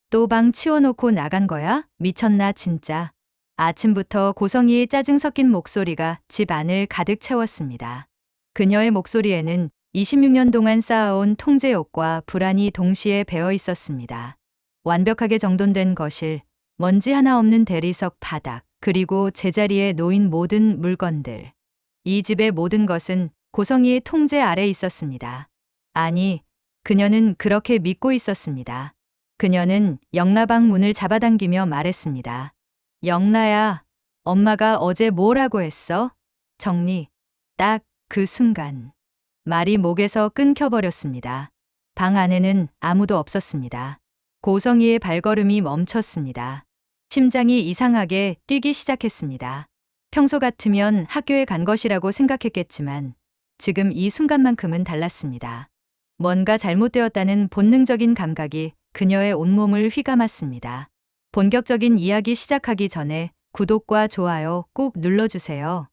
또 방 치워놓고 나간 거야? 미쳤나 진짜. 아침부터 고성이의 짜증 섞인 목소리가 집 안을 가득 채웠습니다. 그녀의 목소리에는 26년 동안 쌓아온 통제욕과 불안이 동시에 배어 있었습니다. 완벽하게 정돈된 거실, 먼지 하나 없는 대리석 바닥, 그리고 제자리에 놓인 모든 물건들. 이 집의 모든 것은 고성이의 통제 아래 있었습니다. 아니, 그녀는 그렇게 믿고 있었습니다. 그녀는 영라방 문을 잡아당기며 말했습니다. 영라야, 엄마가 어제 뭐라고 했어? 정리. 딱 그 순간. 말이 목에서 끊겨버렸습니다. 방 안에는 아무도 없었습니다. 고성이의 발걸음이 멈췄습니다. 심장이 이상하게 뛰기 시작했습니다. 평소 같으면 학교에 간 것이라고 생각했겠지만 지금 이 순간만큼은 달랐습니다. 뭔가 잘못되었다는 본능적인 감각이 그녀의 온몸을 휘감았습니다. 본격적인 이야기 시작하기 전에 구독과 좋아요 꾹 눌러주세요.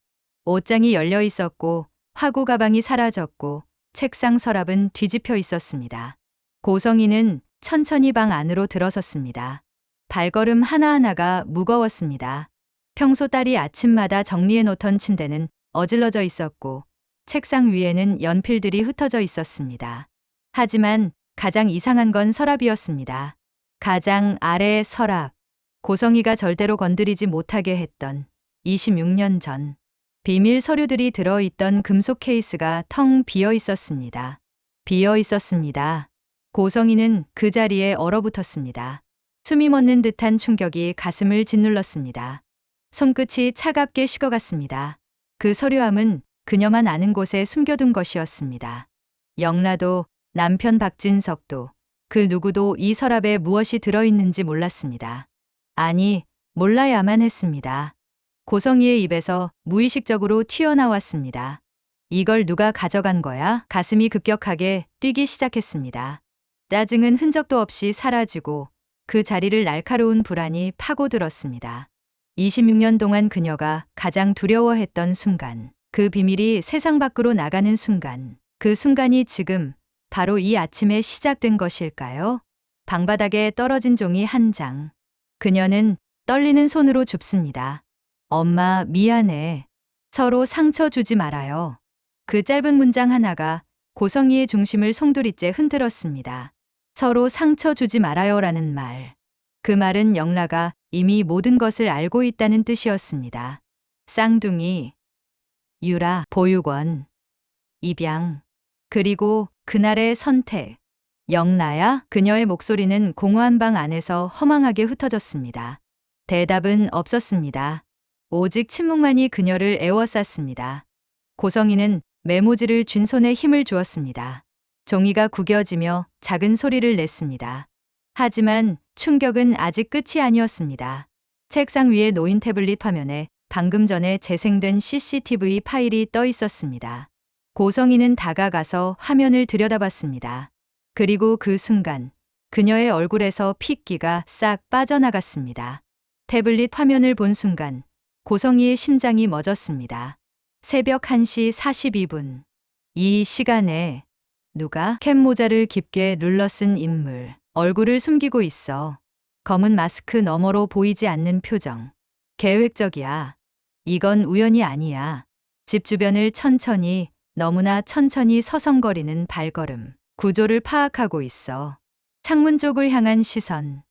옷장이 열려 있었고 화구 가방이 사라졌고 책상 서랍은 뒤집혀 있었습니다. 고성이는 천천히 방 안으로 들어섰습니다. 발걸음 하나하나가 무거웠습니다. 평소 딸이 아침마다 정리해 놓던 침대는 어질러져 있었고 책상 위에는 연필들이 흩어져 있었습니다. 하지만 가장 이상한 건 서랍이었습니다. 가장 아래의 서랍. 고성이가 절대로 건드리지 못하게 했던 26년 전. 비밀 서류들이 들어있던 금속 케이스가 텅 비어 있었습니다. 비어 있었습니다. 고성이는 그 자리에 얼어붙었습니다. 숨이 멎는 듯한 충격이 가슴을 짓눌렀습니다. 손끝이 차갑게 식어갔습니다. 그 서류함은 그녀만 아는 곳에 숨겨둔 것이었습니다. 영라도 남편 박진석도 그 누구도 이 서랍에 무엇이 들어있는지 몰랐습니다. 아니, 몰라야만 했습니다. 고성이의 입에서 무의식적으로 튀어나왔습니다. 이걸 누가 가져간 거야? 가슴이 급격하게 뛰기 시작했습니다. 짜증은 흔적도 없이 사라지고 그 자리를 날카로운 불안이 파고들었습니다. 26년 동안 그녀가 가장 두려워했던 순간, 그 비밀이 세상 밖으로 나가는 순간, 그 순간이 지금 바로 이 아침에 시작된 것일까요? 방바닥에 떨어진 종이 한 장. 그녀는 떨리는 손으로 줍습니다. 엄마, 미안해. 서로 상처 주지 말아요. 그 짧은 문장 하나가 고성이의 중심을 송두리째 흔들었습니다. 서로 상처 주지 말아요라는 말. 그 말은 영라가 이미 모든 것을 알고 있다는 뜻이었습니다. 쌍둥이, 유라, 보육원, 입양, 그리고 그날의 선택. 영라야? 그녀의 목소리는 공허한 방 안에서 허망하게 흩어졌습니다. 대답은 없었습니다. 오직 침묵만이 그녀를 에워쌌습니다. 고성이는 메모지를 쥔 손에 힘을 주었습니다. 종이가 구겨지며 작은 소리를 냈습니다. 하지만 충격은 아직 끝이 아니었습니다. 책상 위에 놓인 태블릿 화면에 방금 전에 재생된 CCTV 파일이 떠 있었습니다. 고성이는 다가가서 화면을 들여다봤습니다. 그리고 그 순간 그녀의 얼굴에서 핏기가 싹 빠져나갔습니다. 태블릿 화면을 본 순간 고성이의 심장이 멎었습니다. 새벽 1시 42분. 이 시간에 누가 캡모자를 깊게 눌러 쓴 인물, 얼굴을 숨기고 있어. 검은 마스크 너머로 보이지 않는 표정. 계획적이야. 이건 우연이 아니야. 집 주변을 천천히, 너무나 천천히 서성거리는 발걸음. 구조를 파악하고 있어. 창문 쪽을 향한 시선.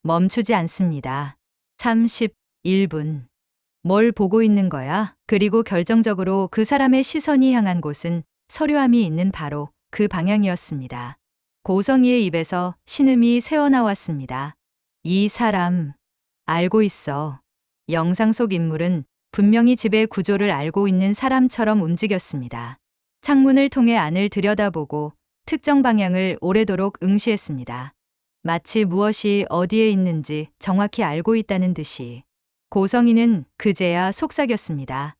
멈추지 않습니다. 31분. 뭘 보고 있는 거야? 그리고 결정적으로 그 사람의 시선이 향한 곳은 서류함이 있는 바로 그 방향이었습니다. 고성이의 입에서 신음이 새어나왔습니다. 이 사람, 알고 있어. 영상 속 인물은 분명히 집의 구조를 알고 있는 사람처럼 움직였습니다. 창문을 통해 안을 들여다보고 특정 방향을 오래도록 응시했습니다. 마치 무엇이 어디에 있는지 정확히 알고 있다는 듯이. 고성이는 그제야 속삭였습니다.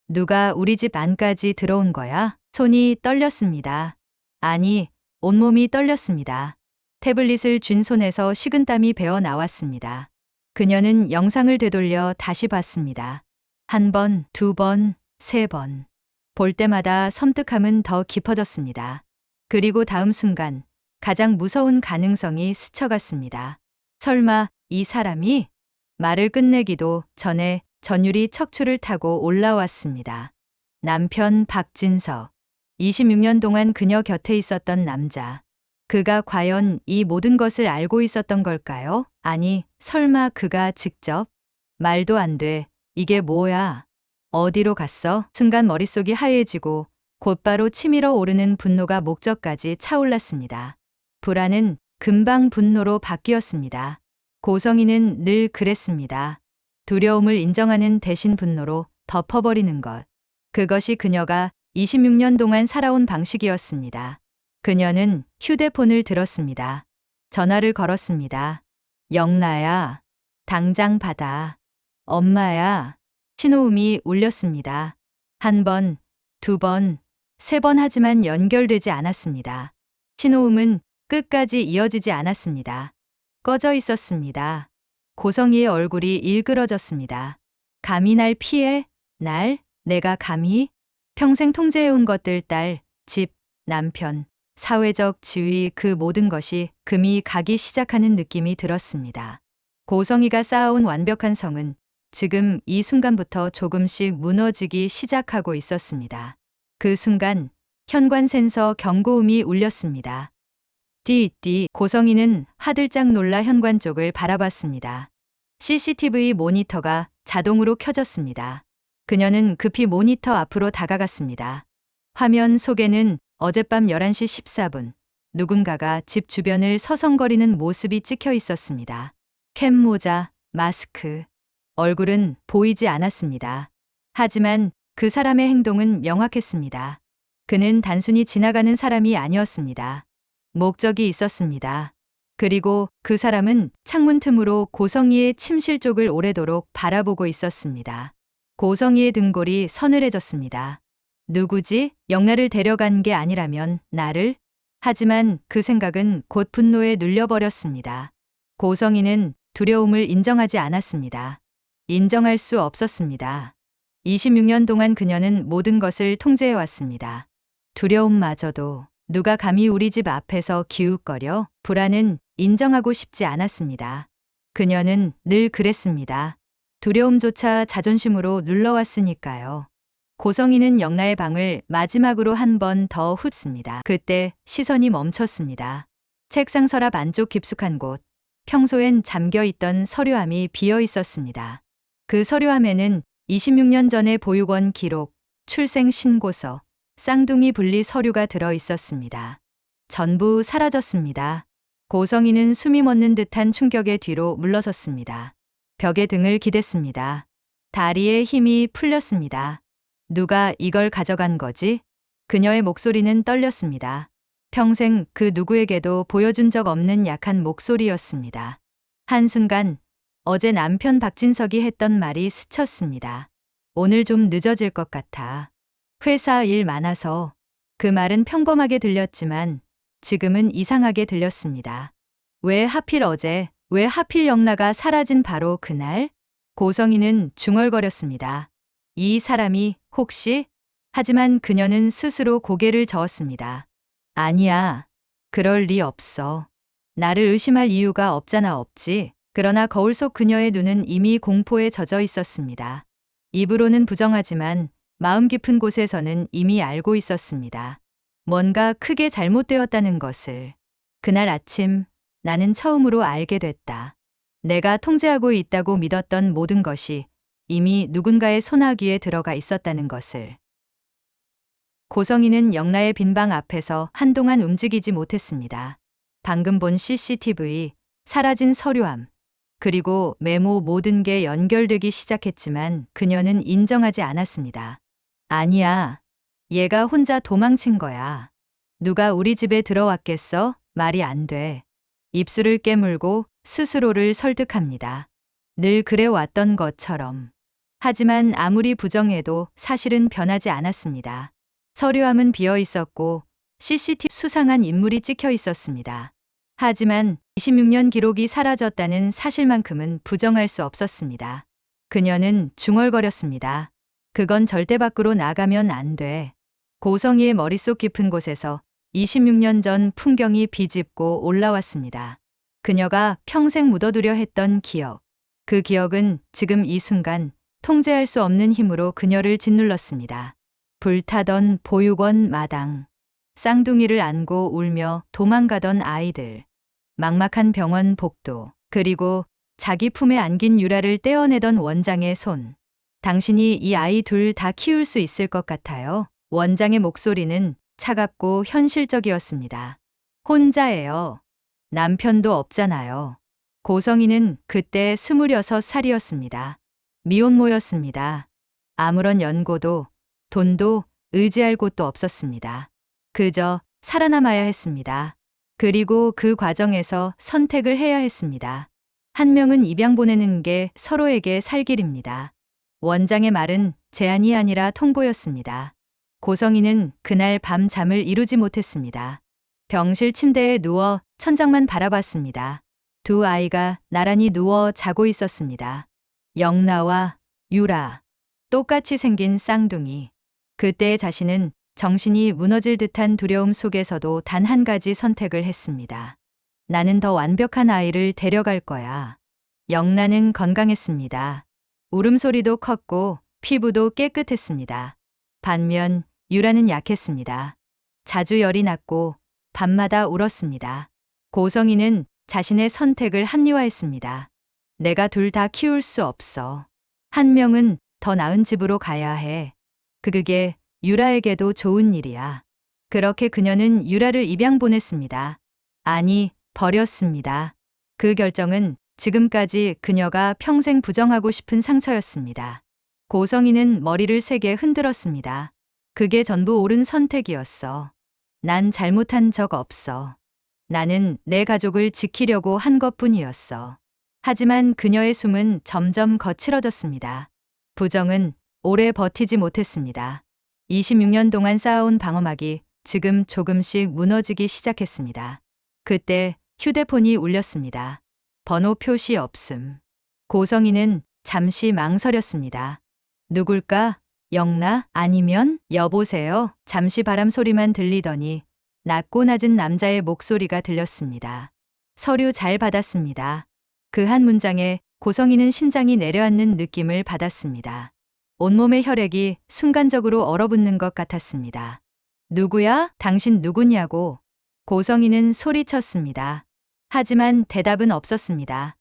누가 우리 집 안까지 들어온 거야? 손이 떨렸습니다. 아니, 온몸이 떨렸습니다. 태블릿을 쥔 손에서 식은땀이 배어 나왔습니다. 그녀는 영상을 되돌려 다시 봤습니다. 한 번, 두 번, 세 번. 볼 때마다 섬뜩함은 더 깊어졌습니다. 그리고 다음 순간 가장 무서운 가능성이 스쳐갔습니다. 설마 이 사람이? 말을 끝내기도 전에 전율이 척추를 타고 올라왔습니다. 남편 박진석. 26년 동안 그녀 곁에 있었던 남자. 그가 과연 이 모든 것을 알고 있었던 걸까요? 아니, 설마 그가 직접? 말도 안 돼. 이게 뭐야? 어디로 갔어? 순간 머릿속이 하얘지고 곧바로 치밀어 오르는 분노가 목젖까지 차올랐습니다. 불안은 금방 분노로 바뀌었습니다. 고성이는 늘 그랬습니다. 두려움을 인정하는 대신 분노로 덮어버리는 것. 그것이 그녀가 26년 동안 살아온 방식이었습니다. 그녀는 휴대폰을 들었습니다. 전화를 걸었습니다. 영나야, 당장 받아. 엄마야. 신호음이 울렸습니다. 한 번, 두 번, 세 번 하지만 연결되지 않았습니다. 신호음은 끝까지 이어지지 않았습니다. 꺼져 있었습니다. 고성이의 얼굴이 일그러졌습니다. 감히 날 피해? 날? 내가 감히? 평생 통제해온 것들, 딸, 집, 남편, 사회적 지위, 그 모든 것이 금이 가기 시작하는 느낌이 들었습니다. 고성이가 쌓아온 완벽한 성은 지금 이 순간부터 조금씩 무너지기 시작하고 있었습니다. 그 순간 현관 센서 경고음이 울렸습니다. 띠띠. 고성이는 화들짝 놀라 현관 쪽을 바라봤습니다. CCTV 모니터가 자동으로 켜졌습니다. 그녀는 급히 모니터 앞으로 다가갔습니다. 화면 속에는 어젯밤 11시 14분 누군가가 집 주변을 서성거리는 모습이 찍혀 있었습니다. 캡모자, 마스크, 얼굴은 보이지 않았습니다. 하지만 그 사람의 행동은 명확했습니다. 그는 단순히 지나가는 사람이 아니었습니다. 목적이 있었습니다. 그리고 그 사람은 창문 틈으로 고성이의 침실 쪽을 오래도록 바라보고 있었습니다. 고성이의 등골이 서늘해졌습니다. 누구지? 영나를 데려간 게 아니라면 나를? 하지만 그 생각은 곧 분노에 눌려버렸습니다. 고성이는 두려움을 인정하지 않았습니다. 인정할 수 없었습니다. 26년 동안 그녀는 모든 것을 통제해왔습니다. 두려움마저도. 누가 감히 우리 집 앞에서 기웃거려? 불안은 인정하고 싶지 않았습니다. 그녀는 늘 그랬습니다. 두려움조차 자존심으로 눌러왔으니까요. 고성이는 영나의 방을 마지막으로 한 번 더 훑습니다. 그때 시선이 멈췄습니다. 책상 서랍 안쪽 깊숙한 곳, 평소엔 잠겨있던 서류함이 비어 있었습니다. 그 서류함에는 26년 전의 보육원 기록, 출생 신고서, 쌍둥이 분리 서류가 들어 있었습니다. 전부 사라졌습니다. 고성이는 숨이 멎는 듯한 충격의 뒤로 물러섰습니다. 벽에 등을 기댔습니다. 다리에 힘이 풀렸습니다. 누가 이걸 가져간 거지? 그녀의 목소리는 떨렸습니다. 평생 그 누구에게도 보여준 적 없는 약한 목소리였습니다. 한순간 어제 남편 박진석이 했던 말이 스쳤습니다. 오늘 좀 늦어질 것 같아. 회사 일 많아서. 그 말은 평범하게 들렸지만 지금은 이상하게 들렸습니다. 왜 하필 어제, 왜 하필 영나가 사라진 바로 그날? 고성이는 중얼거렸습니다. 이 사람이 혹시? 하지만 그녀는 스스로 고개를 저었습니다. 아니야. 그럴 리 없어. 나를 의심할 이유가 없잖아. 없지. 그러나 거울 속 그녀의 눈은 이미 공포에 젖어 있었습니다. 입으로는 부정하지만 마음 깊은 곳에서는 이미 알고 있었습니다. 뭔가 크게 잘못되었다는 것을. 그날 아침 나는 처음으로 알게 됐다. 내가 통제하고 있다고 믿었던 모든 것이 이미 누군가의 손아귀에 들어가 있었다는 것을. 고성이는 영나의 빈 방 앞에서 한동안 움직이지 못했습니다. 방금 본 CCTV, 사라진 서류함, 그리고 메모 모든 게 연결되기 시작했지만 그녀는 인정하지 않았습니다. 아니야. 얘가 혼자 도망친 거야. 누가 우리 집에 들어왔겠어? 말이 안 돼. 입술을 깨물고 스스로를 설득합니다. 늘 그래왔던 것처럼. 하지만 아무리 부정해도 사실은 변하지 않았습니다. 서류함은 비어 있었고 CCTV 수상한 인물이 찍혀 있었습니다. 하지만 26년 기록이 사라졌다는 사실만큼은 부정할 수 없었습니다. 그녀는 중얼거렸습니다. 그건 절대 밖으로 나가면 안 돼. 고성이의 머릿속 깊은 곳에서 26년 전 풍경이 비집고 올라왔습니다. 그녀가 평생 묻어두려 했던 기억. 그 기억은 지금 이 순간 통제할 수 없는 힘으로 그녀를 짓눌렀습니다. 불타던 보육원 마당. 쌍둥이를 안고 울며 도망가던 아이들. 막막한 병원 복도. 그리고 자기 품에 안긴 유라를 떼어내던 원장의 손. 당신이 이 아이 둘 다 키울 수 있을 것 같아요. 원장의 목소리는 차갑고 현실적이었습니다. 혼자예요. 남편도 없잖아요. 고성이는 그때 26살이었습니다. 미혼모였습니다. 아무런 연고도 돈도 의지할 곳도 없었습니다. 그저 살아남아야 했습니다. 그리고 그 과정에서 선택을 해야 했습니다. 한 명은 입양 보내는 게 서로에게 살 길입니다. 원장의 말은 제안이 아니라 통보였습니다. 고성이는 그날 밤 잠을 이루지 못했습니다. 병실 침대에 누워 천장만 바라봤습니다. 두 아이가 나란히 누워 자고 있었습니다. 영나와 유라. 똑같이 생긴 쌍둥이. 그때의 자신은 정신이 무너질 듯한 두려움 속에서도 단 한 가지 선택을 했습니다. 나는 더 완벽한 아이를 데려갈 거야. 영나는 건강했습니다. 울음소리도 컸고 피부도 깨끗했습니다. 반면 유라는 약했습니다. 자주 열이 났고 밤마다 울었습니다. 고성이는 자신의 선택을 합리화했습니다. 내가 둘 다 키울 수 없어. 한 명은 더 나은 집으로 가야 해. 그게 유라에게도 좋은 일이야. 그렇게 그녀는 유라를 입양 보냈습니다. 아니, 버렸습니다. 그 결정은 지금까지 그녀가 평생 부정하고 싶은 상처였습니다. 고성이는 머리를 세게 흔들었습니다. 그게 전부 옳은 선택이었어. 난 잘못한 적 없어. 나는 내 가족을 지키려고 한 것뿐이었어. 하지만 그녀의 숨은 점점 거칠어졌습니다. 부정은 오래 버티지 못했습니다. 26년 동안 쌓아온 방어막이 지금 조금씩 무너지기 시작했습니다. 그때 휴대폰이 울렸습니다. 번호 표시 없음. 고성이는 잠시 망설였습니다. 누굴까? 영나? 아니면? 여보세요? 잠시 바람 소리만 들리더니 낮고 낮은 남자의 목소리가 들렸습니다. 서류 잘 받았습니다. 그 한 문장에 고성이는 심장이 내려앉는 느낌을 받았습니다. 온몸의 혈액이 순간적으로 얼어붙는 것 같았습니다. 누구야? 당신 누구냐고. 고성이는 소리쳤습니다. 하지만 대답은 없었습니다.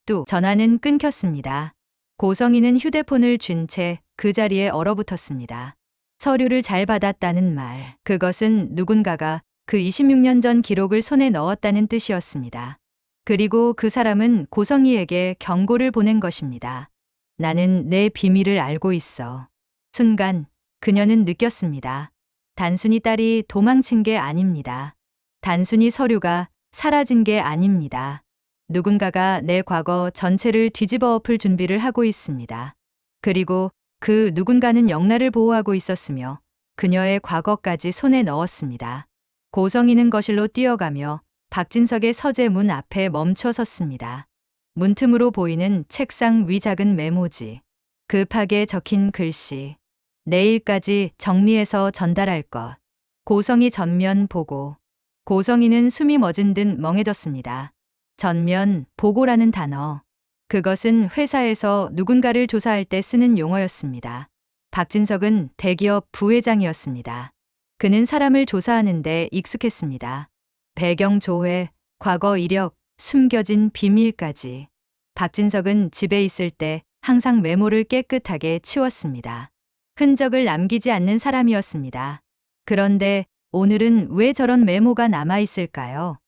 뚝 전화는 끊겼습니다. 고성이는 휴대폰을 쥔 채 그 자리에 얼어붙었습니다. 서류를 잘 받았다는 말. 그것은 누군가가 그 26년 전 기록을 손에 넣었다는 뜻이었습니다. 그리고 그 사람은 고성이에게 경고를 보낸 것입니다. 나는 내 비밀을 알고 있어. 순간 그녀는 느꼈습니다. 단순히 딸이 도망친 게 아닙니다. 단순히 서류가 사라진 게 아닙니다. 누군가가 내 과거 전체를 뒤집어 엎을 준비를 하고 있습니다. 그리고 그 누군가는 영나를 보호하고 있었으며 그녀의 과거까지 손에 넣었습니다. 고성이는 거실로 뛰어가며 박진석의 서재 문 앞에 멈춰 섰습니다. 문틈으로 보이는 책상 위 작은 메모지. 급하게 적힌 글씨. 내일까지 정리해서 전달할 것. 고성이 전면 보고. 고성이는 숨이 멎은 듯 멍해졌습니다. 전면 보고라는 단어. 그것은 회사에서 누군가를 조사할 때 쓰는 용어였습니다. 박진석은 대기업 부회장이었습니다. 그는 사람을 조사하는데 익숙했습니다. 배경 조회, 과거 이력, 숨겨진 비밀까지. 박진석은 집에 있을 때 항상 메모를 깨끗하게 치웠습니다. 흔적을 남기지 않는 사람이었습니다. 그런데 오늘은 왜 저런 메모가 남아있을까요?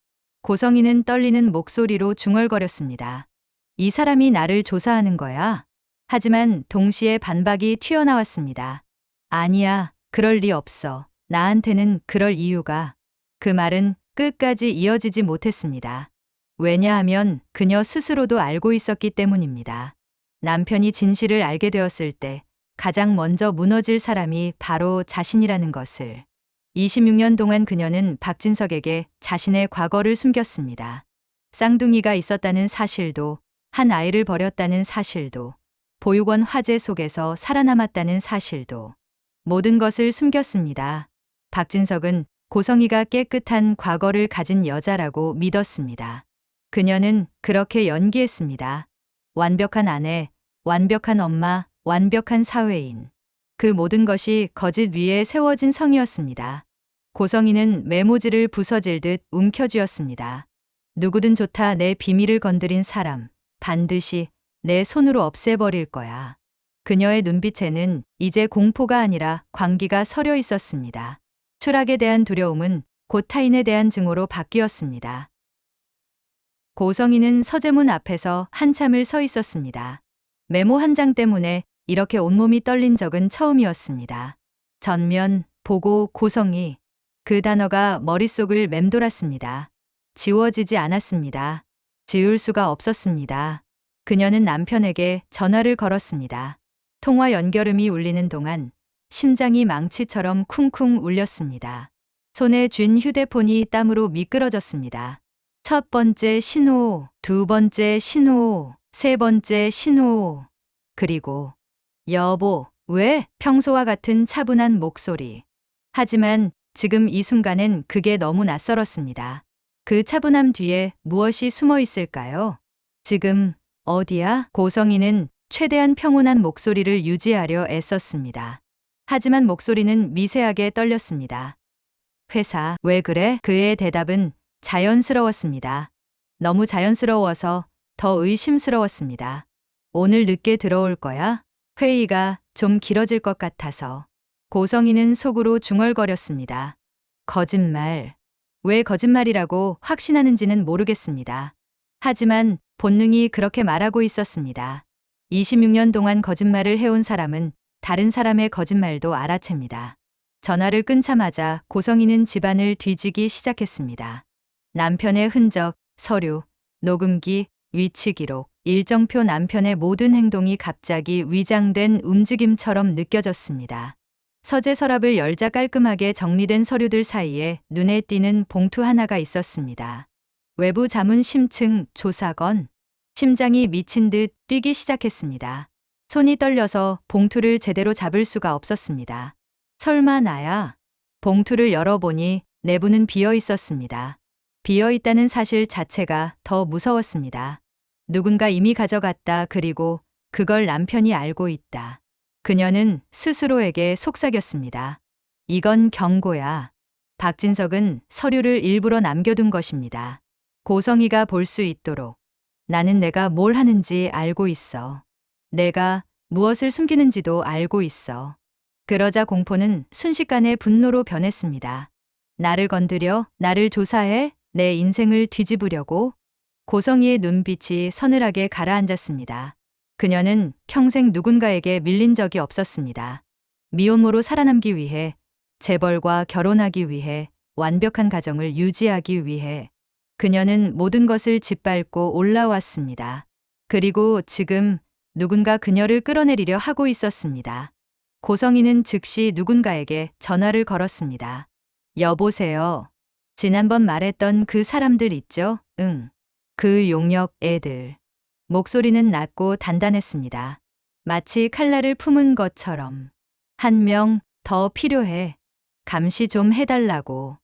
고성이는 떨리는 목소리로 중얼거렸습니다. 이 사람이 나를 조사하는 거야? 하지만 동시에 반박이 튀어나왔습니다. 아니야, 그럴 리 없어. 나한테는 그럴 이유가. 그 말은 끝까지 이어지지 못했습니다. 왜냐하면 그녀 스스로도 알고 있었기 때문입니다. 남편이 진실을 알게 되었을 때 가장 먼저 무너질 사람이 바로 자신이라는 것을. 26년 동안 그녀는 박진석에게 자신의 과거를 숨겼습니다. 쌍둥이가 있었다는 사실도, 한 아이를 버렸다는 사실도, 보육원 화재 속에서 살아남았다는 사실도, 모든 것을 숨겼습니다. 박진석은 고성이가 깨끗한 과거를 가진 여자라고 믿었습니다. 그녀는 그렇게 연기했습니다. 완벽한 아내, 완벽한 엄마, 완벽한 사회인. 그 모든 것이 거짓 위에 세워진 성이었습니다. 고성이는 메모지를 부서질듯 움켜쥐었습니다. 누구든 좋다 내 비밀을 건드린 사람, 반드시 내 손으로 없애버릴 거야. 그녀의 눈빛에는 이제 공포가 아니라 광기가 서려 있었습니다. 추락에 대한 두려움은 곧 타인에 대한 증오로 바뀌었습니다. 고성이는 서재문 앞에서 한참을 서 있었습니다. 메모 한 장 때문에 이렇게 온몸이 떨린 적은 처음이었습니다. 전면, 보고, 고성이. 그 단어가 머릿속을 맴돌았습니다. 지워지지 않았습니다. 지울 수가 없었습니다. 그녀는 남편에게 전화를 걸었습니다. 통화 연결음이 울리는 동안 심장이 망치처럼 쿵쿵 울렸습니다. 손에 쥔 휴대폰이 땀으로 미끄러졌습니다. 첫 번째 신호, 두 번째 신호, 세 번째 신호, 그리고 여보, 왜? 평소와 같은 차분한 목소리. 하지만 지금 이 순간엔 그게 너무 낯설었습니다. 그 차분함 뒤에 무엇이 숨어 있을까요? 지금 어디야? 고성이는 최대한 평온한 목소리를 유지하려 애썼습니다. 하지만 목소리는 미세하게 떨렸습니다. 회사, 왜 그래? 그의 대답은 자연스러웠습니다. 너무 자연스러워서 더 의심스러웠습니다. 오늘 늦게 들어올 거야? 회의가 좀 길어질 것 같아서. 고성이는 속으로 중얼거렸습니다. 거짓말. 왜 거짓말이라고 확신하는지는 모르겠습니다. 하지만 본능이 그렇게 말하고 있었습니다. 26년 동안 거짓말을 해온 사람은 다른 사람의 거짓말도 알아챕니다. 전화를 끊자마자 고성이는 집안을 뒤지기 시작했습니다. 남편의 흔적, 서류, 녹음기, 위치 기록, 일정표 남편의 모든 행동이 갑자기 위장된 움직임처럼 느껴졌습니다. 서재 서랍을 열자 깔끔하게 정리된 서류들 사이에 눈에 띄는 봉투 하나가 있었습니다. 외부 자문 심층 조사건. 심장이 미친 듯 뛰기 시작했습니다. 손이 떨려서 봉투를 제대로 잡을 수가 없었습니다. 설마 나야? 봉투를 열어보니 내부는 비어 있었습니다. 비어 있다는 사실 자체가 더 무서웠습니다. 누군가 이미 가져갔다. 그리고 그걸 남편이 알고 있다. 그녀는 스스로에게 속삭였습니다. 이건 경고야. 박진석은 서류를 일부러 남겨둔 것입니다. 고성이가 볼 수 있도록. 나는 내가 뭘 하는지 알고 있어. 내가 무엇을 숨기는지도 알고 있어. 그러자 공포는 순식간에 분노로 변했습니다. 나를 건드려, 나를 조사해, 내 인생을 뒤집으려고. 고성이의 눈빛이 서늘하게 가라앉았습니다. 그녀는 평생 누군가에게 밀린 적이 없었습니다. 미혼모로 살아남기 위해, 재벌과 결혼하기 위해, 완벽한 가정을 유지하기 위해. 그녀는 모든 것을 짓밟고 올라왔습니다. 그리고 지금 누군가 그녀를 끌어내리려 하고 있었습니다. 고성이는 즉시 누군가에게 전화를 걸었습니다. 여보세요. 지난번 말했던 그 사람들 있죠? 응. 그 용역 애들. 목소리는 낮고 단단했습니다. 마치 칼날을 품은 것처럼. 한 명 더 필요해. 감시 좀 해달라고.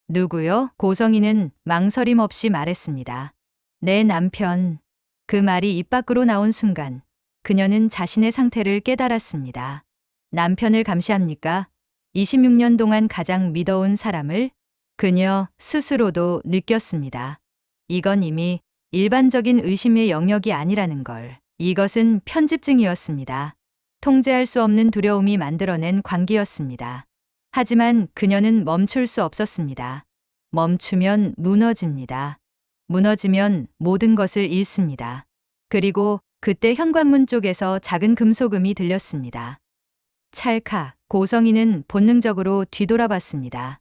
누구요? 고성이는 망설임 없이 말했습니다. 내 남편. 그 말이 입 밖으로 나온 순간 그녀는 자신의 상태를 깨달았습니다. 남편을 감시합니까? 26년 동안 가장 믿어온 사람을? 그녀 스스로도 느꼈습니다. 이건 이미 일반적인 의심의 영역이 아니라는 걸. 이것은 편집증이었습니다. 통제할 수 없는 두려움이 만들어낸 광기였습니다. 하지만 그녀는 멈출 수 없었습니다. 멈추면 무너집니다. 무너지면 모든 것을 잃습니다. 그리고 그때 현관문 쪽에서 작은 금속음이 들렸습니다. 찰칵. 고성이는 본능적으로 뒤돌아봤습니다.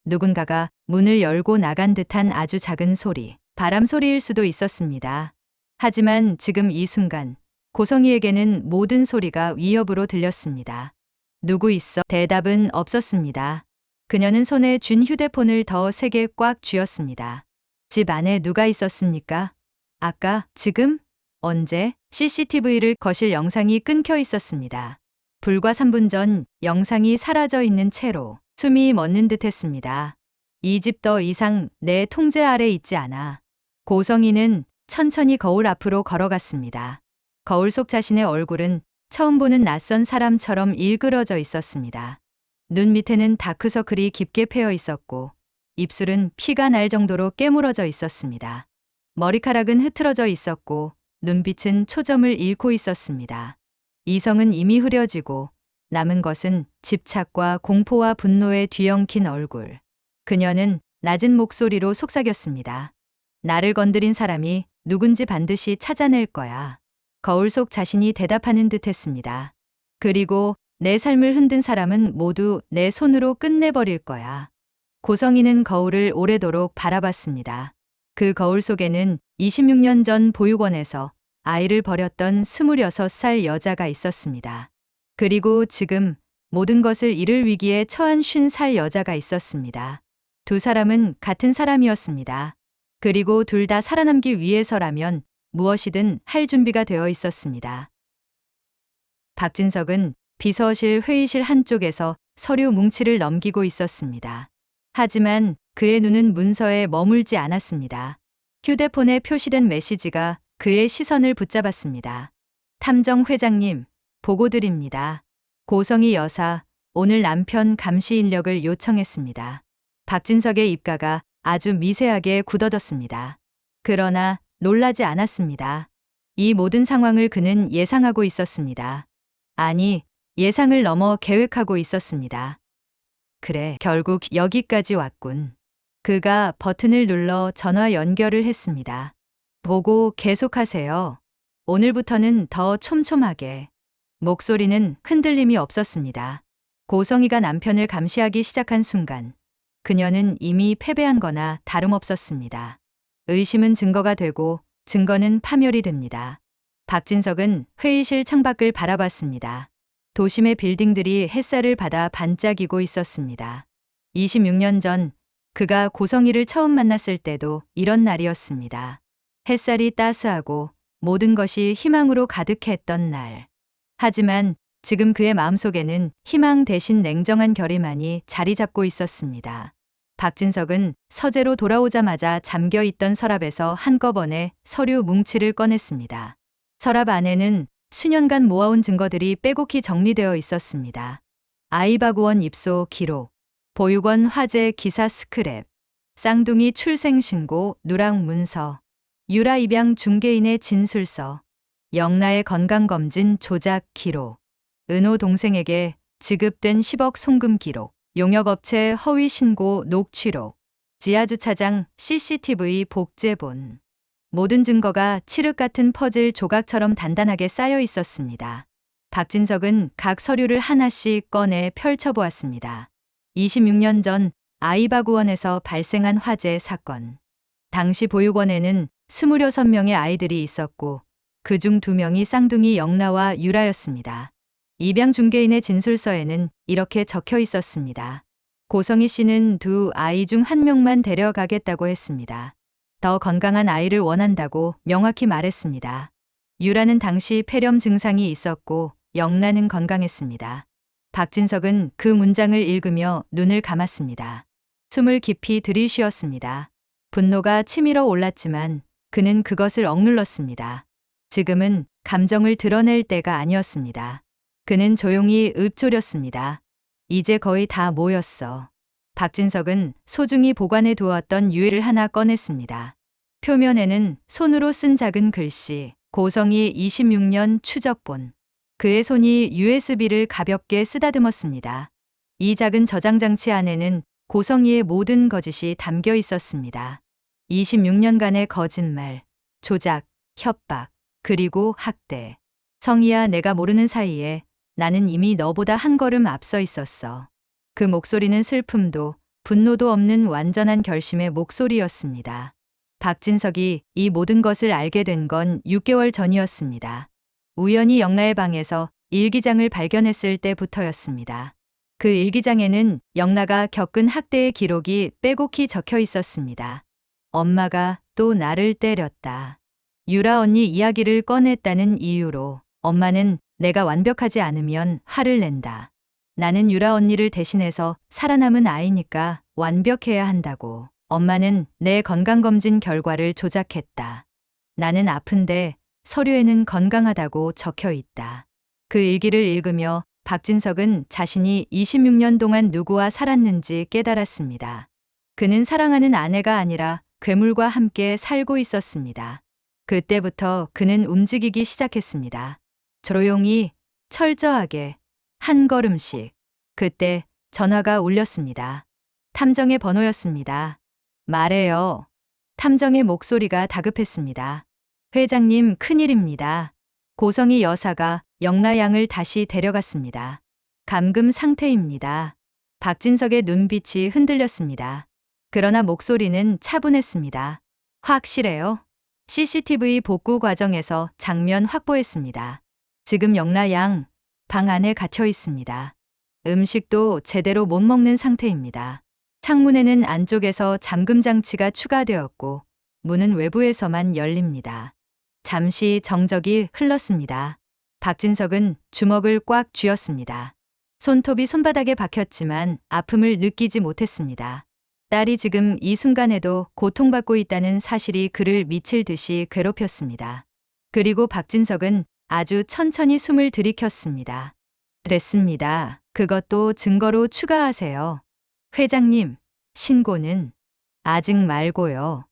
누군가가 문을 열고 나간 듯한 아주 작은 소리. 바람 소리일 수도 있었습니다. 하지만 지금 이 순간 고성이에게는 모든 소리가 위협으로 들렸습니다. 누구 있어? 대답은 없었습니다. 그녀는 손에 쥔 휴대폰을 더 세게 꽉 쥐었습니다. 집 안에 누가 있었습니까? 아까? 지금? 언제? CCTV를 거실 영상이 끊겨 있었습니다. 불과 3분 전 영상이 사라져 있는 채로 숨이 멎는 듯 했습니다. 이 집 더 이상 내 통제 아래 있지 않아. 고성이는 천천히 거울 앞으로 걸어갔습니다. 거울 속 자신의 얼굴은 처음 보는 낯선 사람처럼 일그러져 있었습니다. 눈 밑에는 다크서클이 깊게 패여 있었고 입술은 피가 날 정도로 깨물어져 있었습니다. 머리카락은 흐트러져 있었고 눈빛은 초점을 잃고 있었습니다. 이성은 이미 흐려지고 남은 것은 집착과 공포와 분노에 뒤엉킨 얼굴. 그녀는 낮은 목소리로 속삭였습니다. 나를 건드린 사람이 누군지 반드시 찾아낼 거야. 거울 속 자신이 대답하는 듯 했습니다. 그리고 내 삶을 흔든 사람은 모두 내 손으로 끝내버릴 거야. 고성이는 거울을 오래도록 바라봤습니다. 그 거울 속에는 26년 전 보육원에서 아이를 버렸던 26살 여자가 있었습니다. 그리고 지금 모든 것을 잃을 위기에 처한 50살 여자가 있었습니다. 두 사람은 같은 사람이었습니다. 그리고 둘 다 살아남기 위해서라면 무엇이든 할 준비가 되어 있었습니다. 박진석은 비서실 회의실 한쪽에서 서류 뭉치를 넘기고 있었습니다. 하지만 그의 눈은 문서에 머물지 않았습니다. 휴대폰에 표시된 메시지가 그의 시선을 붙잡았습니다. 탐정 회장님, 보고드립니다. 고성이 여사, 오늘 남편 감시 인력을 요청했습니다. 박진석의 입가가 아주 미세하게 굳어졌습니다. 그러나 놀라지 않았습니다. 이 모든 상황을 그는 예상하고 있었습니다. 아니, 예상을 넘어 계획하고 있었습니다. 그래, 결국 여기까지 왔군. 그가 버튼을 눌러 전화 연결을 했습니다. 보고 계속하세요. 오늘부터는 더 촘촘하게. 목소리는 흔들림이 없었습니다. 고성이가 남편을 감시하기 시작한 순간 그녀는 이미 패배한 거나 다름없었습니다. 의심은 증거가 되고 증거는 파멸이 됩니다. 박진석은 회의실 창밖을 바라봤습니다. 도심의 빌딩들이 햇살을 받아 반짝이고 있었습니다. 26년 전 그가 고성이를 처음 만났을 때도 이런 날이었습니다. 햇살이 따스하고 모든 것이 희망으로 가득했던 날. 하지만 지금 그의 마음속에는 희망 대신 냉정한 결의만이 자리 잡고 있었습니다. 박진석은 서재로 돌아오자마자 잠겨있던 서랍에서 한꺼번에 서류 뭉치를 꺼냈습니다. 서랍 안에는 수년간 모아온 증거들이 빼곡히 정리되어 있었습니다. 아이바구원 입소 기록, 보육원 화재 기사 스크랩, 쌍둥이 출생신고 누락 문서, 유라 입양 중개인의 진술서, 영나의 건강검진 조작 기록, 은호 동생에게 지급된 10억 송금 기록, 용역업체 허위 신고 녹취록, 지하주차장 CCTV 복제본. 모든 증거가 칠흑 같은 퍼즐 조각처럼 단단하게 쌓여 있었습니다. 박진석은 각 서류를 하나씩 꺼내 펼쳐보았습니다. 26년 전 아이바구원에서 발생한 화재 사건. 당시 보육원에는 26명의 아이들이 있었고 그중 2명이 쌍둥이 영나와 유라였습니다. 입양 중개인의 진술서에는 이렇게 적혀 있었습니다. 고성희 씨는 두 아이 중 한 명만 데려가겠다고 했습니다. 더 건강한 아이를 원한다고 명확히 말했습니다. 유라는 당시 폐렴 증상이 있었고 영나는 건강했습니다. 박진석은 그 문장을 읽으며 눈을 감았습니다. 숨을 깊이 들이쉬었습니다. 분노가 치밀어 올랐지만 그는 그것을 억눌렀습니다. 지금은 감정을 드러낼 때가 아니었습니다. 그는 조용히 읊조렸습니다. 이제 거의 다 모였어. 박진석은 소중히 보관해 두었던 유해를 하나 꺼냈습니다. 표면에는 손으로 쓴 작은 글씨, 고성희 26년 추적본. 그의 손이 USB를 가볍게 쓰다듬었습니다. 이 작은 저장 장치 안에는 고성희의 모든 거짓이 담겨 있었습니다. 26년간의 거짓말, 조작, 협박, 그리고 학대. 성희야, 내가 모르는 사이에 나는 이미 너보다 한 걸음 앞서 있었어. 그 목소리는 슬픔도 분노도 없는 완전한 결심의 목소리였습니다. 박진석이 이 모든 것을 알게 된 건 6개월 전이었습니다. 우연히 영나의 방에서 일기장을 발견했을 때부터였습니다. 그 일기장에는 영나가 겪은 학대의 기록이 빼곡히 적혀 있었습니다. 엄마가 또 나를 때렸다. 유라 언니 이야기를 꺼냈다는 이유로 엄마는 내가 완벽하지 않으면 화를 낸다. 나는 유라 언니를 대신해서 살아남은 아이니까 완벽해야 한다고. 엄마는 내 건강검진 결과를 조작했다. 나는 아픈데 서류에는 건강하다고 적혀 있다. 그 일기를 읽으며 박진석은 자신이 26년 동안 누구와 살았는지 깨달았습니다. 그는 사랑하는 아내가 아니라 괴물과 함께 살고 있었습니다. 그때부터 그는 움직이기 시작했습니다. 조용히, 철저하게, 한 걸음씩. 그때 전화가 울렸습니다. 탐정의 번호였습니다. 말해요. 탐정의 목소리가 다급했습니다. 회장님, 큰일입니다. 고성희 여사가 영라 양을 다시 데려갔습니다. 감금 상태입니다. 박진석의 눈빛이 흔들렸습니다. 그러나 목소리는 차분했습니다. 확실해요? CCTV 복구 과정에서 장면 확보했습니다. 지금 영라 양 방 안에 갇혀 있습니다. 음식도 제대로 못 먹는 상태입니다. 창문에는 안쪽에서 잠금 장치가 추가되었고 문은 외부에서만 열립니다. 잠시 정적이 흘렀습니다. 박진석은 주먹을 꽉 쥐었습니다. 손톱이 손바닥에 박혔지만 아픔을 느끼지 못했습니다. 딸이 지금 이 순간에도 고통받고 있다는 사실이 그를 미칠 듯이 괴롭혔습니다. 그리고 박진석은 아주 천천히 숨을 들이켰습니다. 됐습니다. 그것도 증거로 추가하세요. 회장님, 신고는 아직 말고요.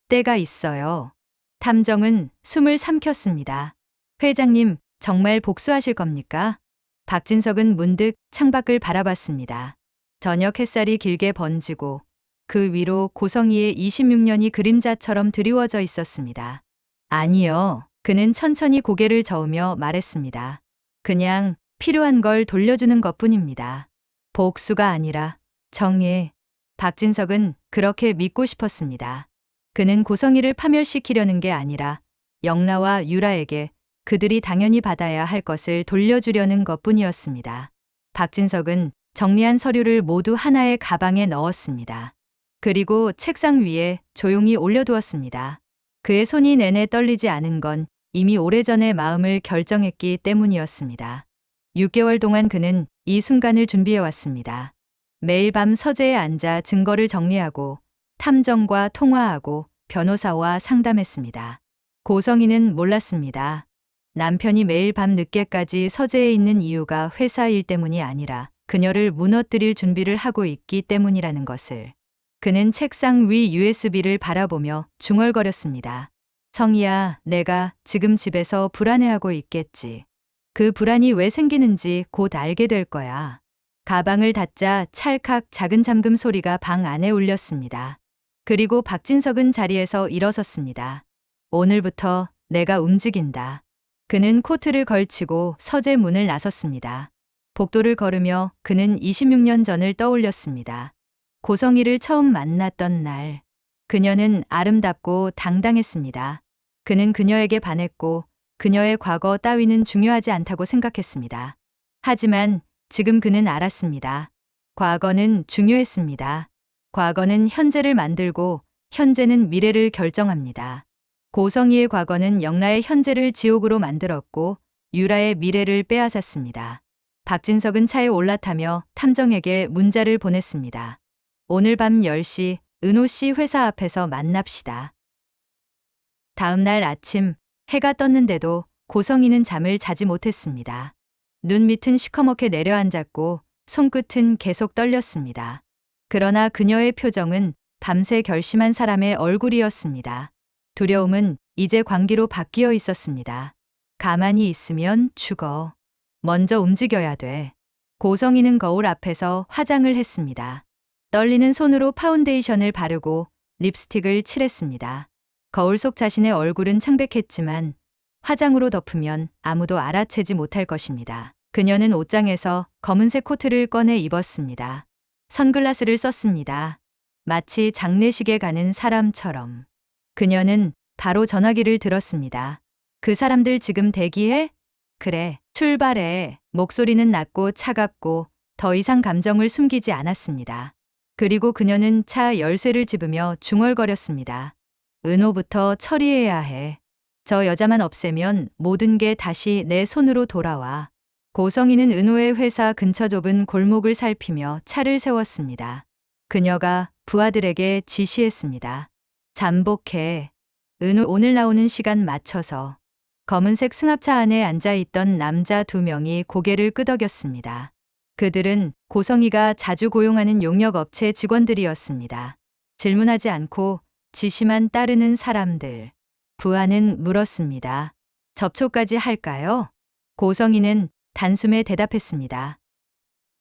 때가 있어요. 탐정은 숨을 삼켰습니다. 회장님, 정말 복수하실 겁니까? 박진석은 문득 창밖을 바라봤습니다. 저녁 햇살이 길게 번지고 그 위로 고성희의 26년이 그림자처럼 드리워져 있었습니다. 아니요. 그는 천천히 고개를 저으며 말했습니다. 그냥 필요한 걸 돌려주는 것뿐입니다. 복수가 아니라 정의. 박진석은 그렇게 믿고 싶었습니다. 그는 고성희를 파멸시키려는 게 아니라 영라와 유라에게 그들이 당연히 받아야 할 것을 돌려주려는 것뿐이었습니다. 박진석은 정리한 서류를 모두 하나의 가방에 넣었습니다. 그리고 책상 위에 조용히 올려두었습니다. 그의 손이 내내 떨리지 않은 건 이미 오래전에 마음을 결정했기 때문이었습니다. 6개월 동안 그는 이 순간을 준비해왔습니다. 매일 밤 서재에 앉아 증거를 정리하고 탐정과 통화하고 변호사와 상담했습니다. 고성희는 몰랐습니다. 남편이 매일 밤 늦게까지 서재에 있는 이유가 회사 일 때문이 아니라 그녀를 무너뜨릴 준비를 하고 있기 때문이라는 것을. 그는 책상 위 USB를 바라보며 중얼거렸습니다. 성희야, 내가 지금 집에서 불안해하고 있겠지. 그 불안이 왜 생기는지 곧 알게 될 거야. 가방을 닫자 찰칵 작은 잠금 소리가 방 안에 울렸습니다. 그리고 박진석은 자리에서 일어섰습니다. 오늘부터 내가 움직인다. 그는 코트를 걸치고 서재 문을 나섰습니다. 복도를 걸으며 그는 26년 전을 떠올렸습니다. 고성희를 처음 만났던 날. 그녀는 아름답고 당당했습니다. 그는 그녀에게 반했고 그녀의 과거 따위는 중요하지 않다고 생각했습니다. 하지만 지금 그는 알았습니다. 과거는 중요했습니다. 과거는 현재를 만들고 현재는 미래를 결정합니다. 고성희의 과거는 영라의 현재를 지옥으로 만들었고 유라의 미래를 빼앗았습니다. 박진석은 차에 올라타며 탐정에게 문자를 보냈습니다. 오늘 밤 10시 은호 씨 회사 앞에서 만납시다. 다음 날 아침 해가 떴는데도 고성희는 잠을 자지 못했습니다. 눈 밑은 시커멓게 내려앉았고 손끝은 계속 떨렸습니다. 그러나 그녀의 표정은 밤새 결심한 사람의 얼굴이었습니다. 두려움은 이제 광기로 바뀌어 있었습니다. 가만히 있으면 죽어. 먼저 움직여야 돼. 고성희는 거울 앞에서 화장을 했습니다. 떨리는 손으로 파운데이션을 바르고 립스틱을 칠했습니다. 거울 속 자신의 얼굴은 창백했지만 화장으로 덮으면 아무도 알아채지 못할 것입니다. 그녀는 옷장에서 검은색 코트를 꺼내 입었습니다. 선글라스를 썼습니다. 마치 장례식에 가는 사람처럼. 그녀는 바로 전화기를 들었습니다. 그 사람들 지금 대기해? 그래, 출발해. 목소리는 낮고 차갑고 더 이상 감정을 숨기지 않았습니다. 그리고 그녀는 차 열쇠를 집으며 중얼거렸습니다. 은호부터 처리해야 해. 저 여자만 없애면 모든 게 다시 내 손으로 돌아와. 고성희는 은호의 회사 근처 좁은 골목을 살피며 차를 세웠습니다. 그녀가 부하들에게 지시했습니다. 잠복해. 은호 오늘 나오는 시간 맞춰서. 검은색 승합차 안에 앉아있던 남자 2명이 고개를 끄덕였습니다. 그들은 고성이가 자주 고용하는 용역업체 직원들이었습니다. 질문하지 않고 지시만 따르는 사람들. 부하는 물었습니다. 접촉까지 할까요? 고성이는 단숨에 대답했습니다.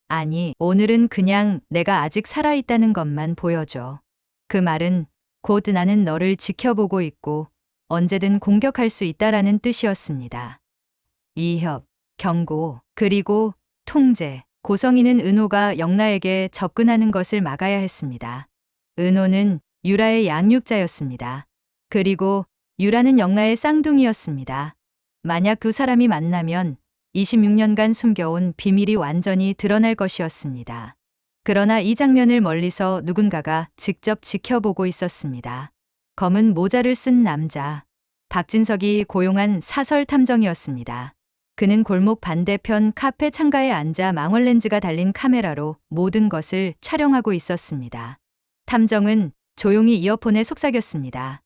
아니, 오늘은 그냥 내가 아직 살아있다는 것만 보여줘. 그 말은 곧 나는 너를 지켜보고 있고 언제든 공격할 수 있다라는 뜻이었습니다. 위협, 경고, 그리고 통제. 고성이는 은호가 영라에게 접근하는 것을 막아야 했습니다. 은호는 유라의 양육자였습니다. 그리고 유라는 영라의 쌍둥이였습니다. 만약 두 사람이 만나면 26년간 숨겨온 비밀이 완전히 드러날 것이었습니다. 그러나 이 장면을 멀리서 누군가가 직접 지켜보고 있었습니다. 검은 모자를 쓴 남자. 박진석이 고용한 사설 탐정이었습니다. 그는 골목 반대편 카페 창가에 앉아 망원렌즈가 달린 카메라로 모든 것을 촬영하고 있었습니다. 탐정은 조용히 이어폰에 속삭였습니다.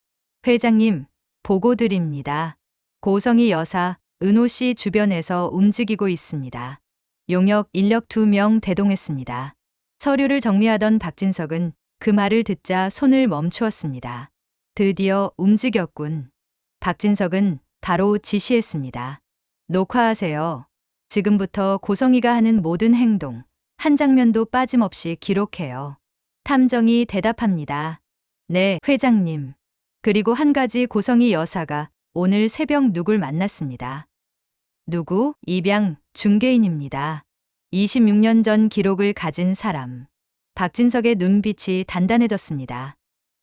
회장님, 보고 드립니다. 고성이 여사, 은호 씨 주변에서 움직이고 있습니다. 용역 인력 2명 대동했습니다. 서류를 정리하던 박진석은 그 말을 듣자 손을 멈추었습니다. 드디어 움직였군. 박진석은 바로 지시했습니다. 녹화하세요. 지금부터 고성이가 하는 모든 행동, 한 장면도 빠짐없이 기록해요. 탐정이 대답합니다. 네, 회장님. 그리고 한 가지, 고성이 여사가 오늘 새벽 누굴 만났습니다. 누구? 입양 중개인입니다. 26년 전 기록을 가진 사람. 박진석의 눈빛이 단단해졌습니다.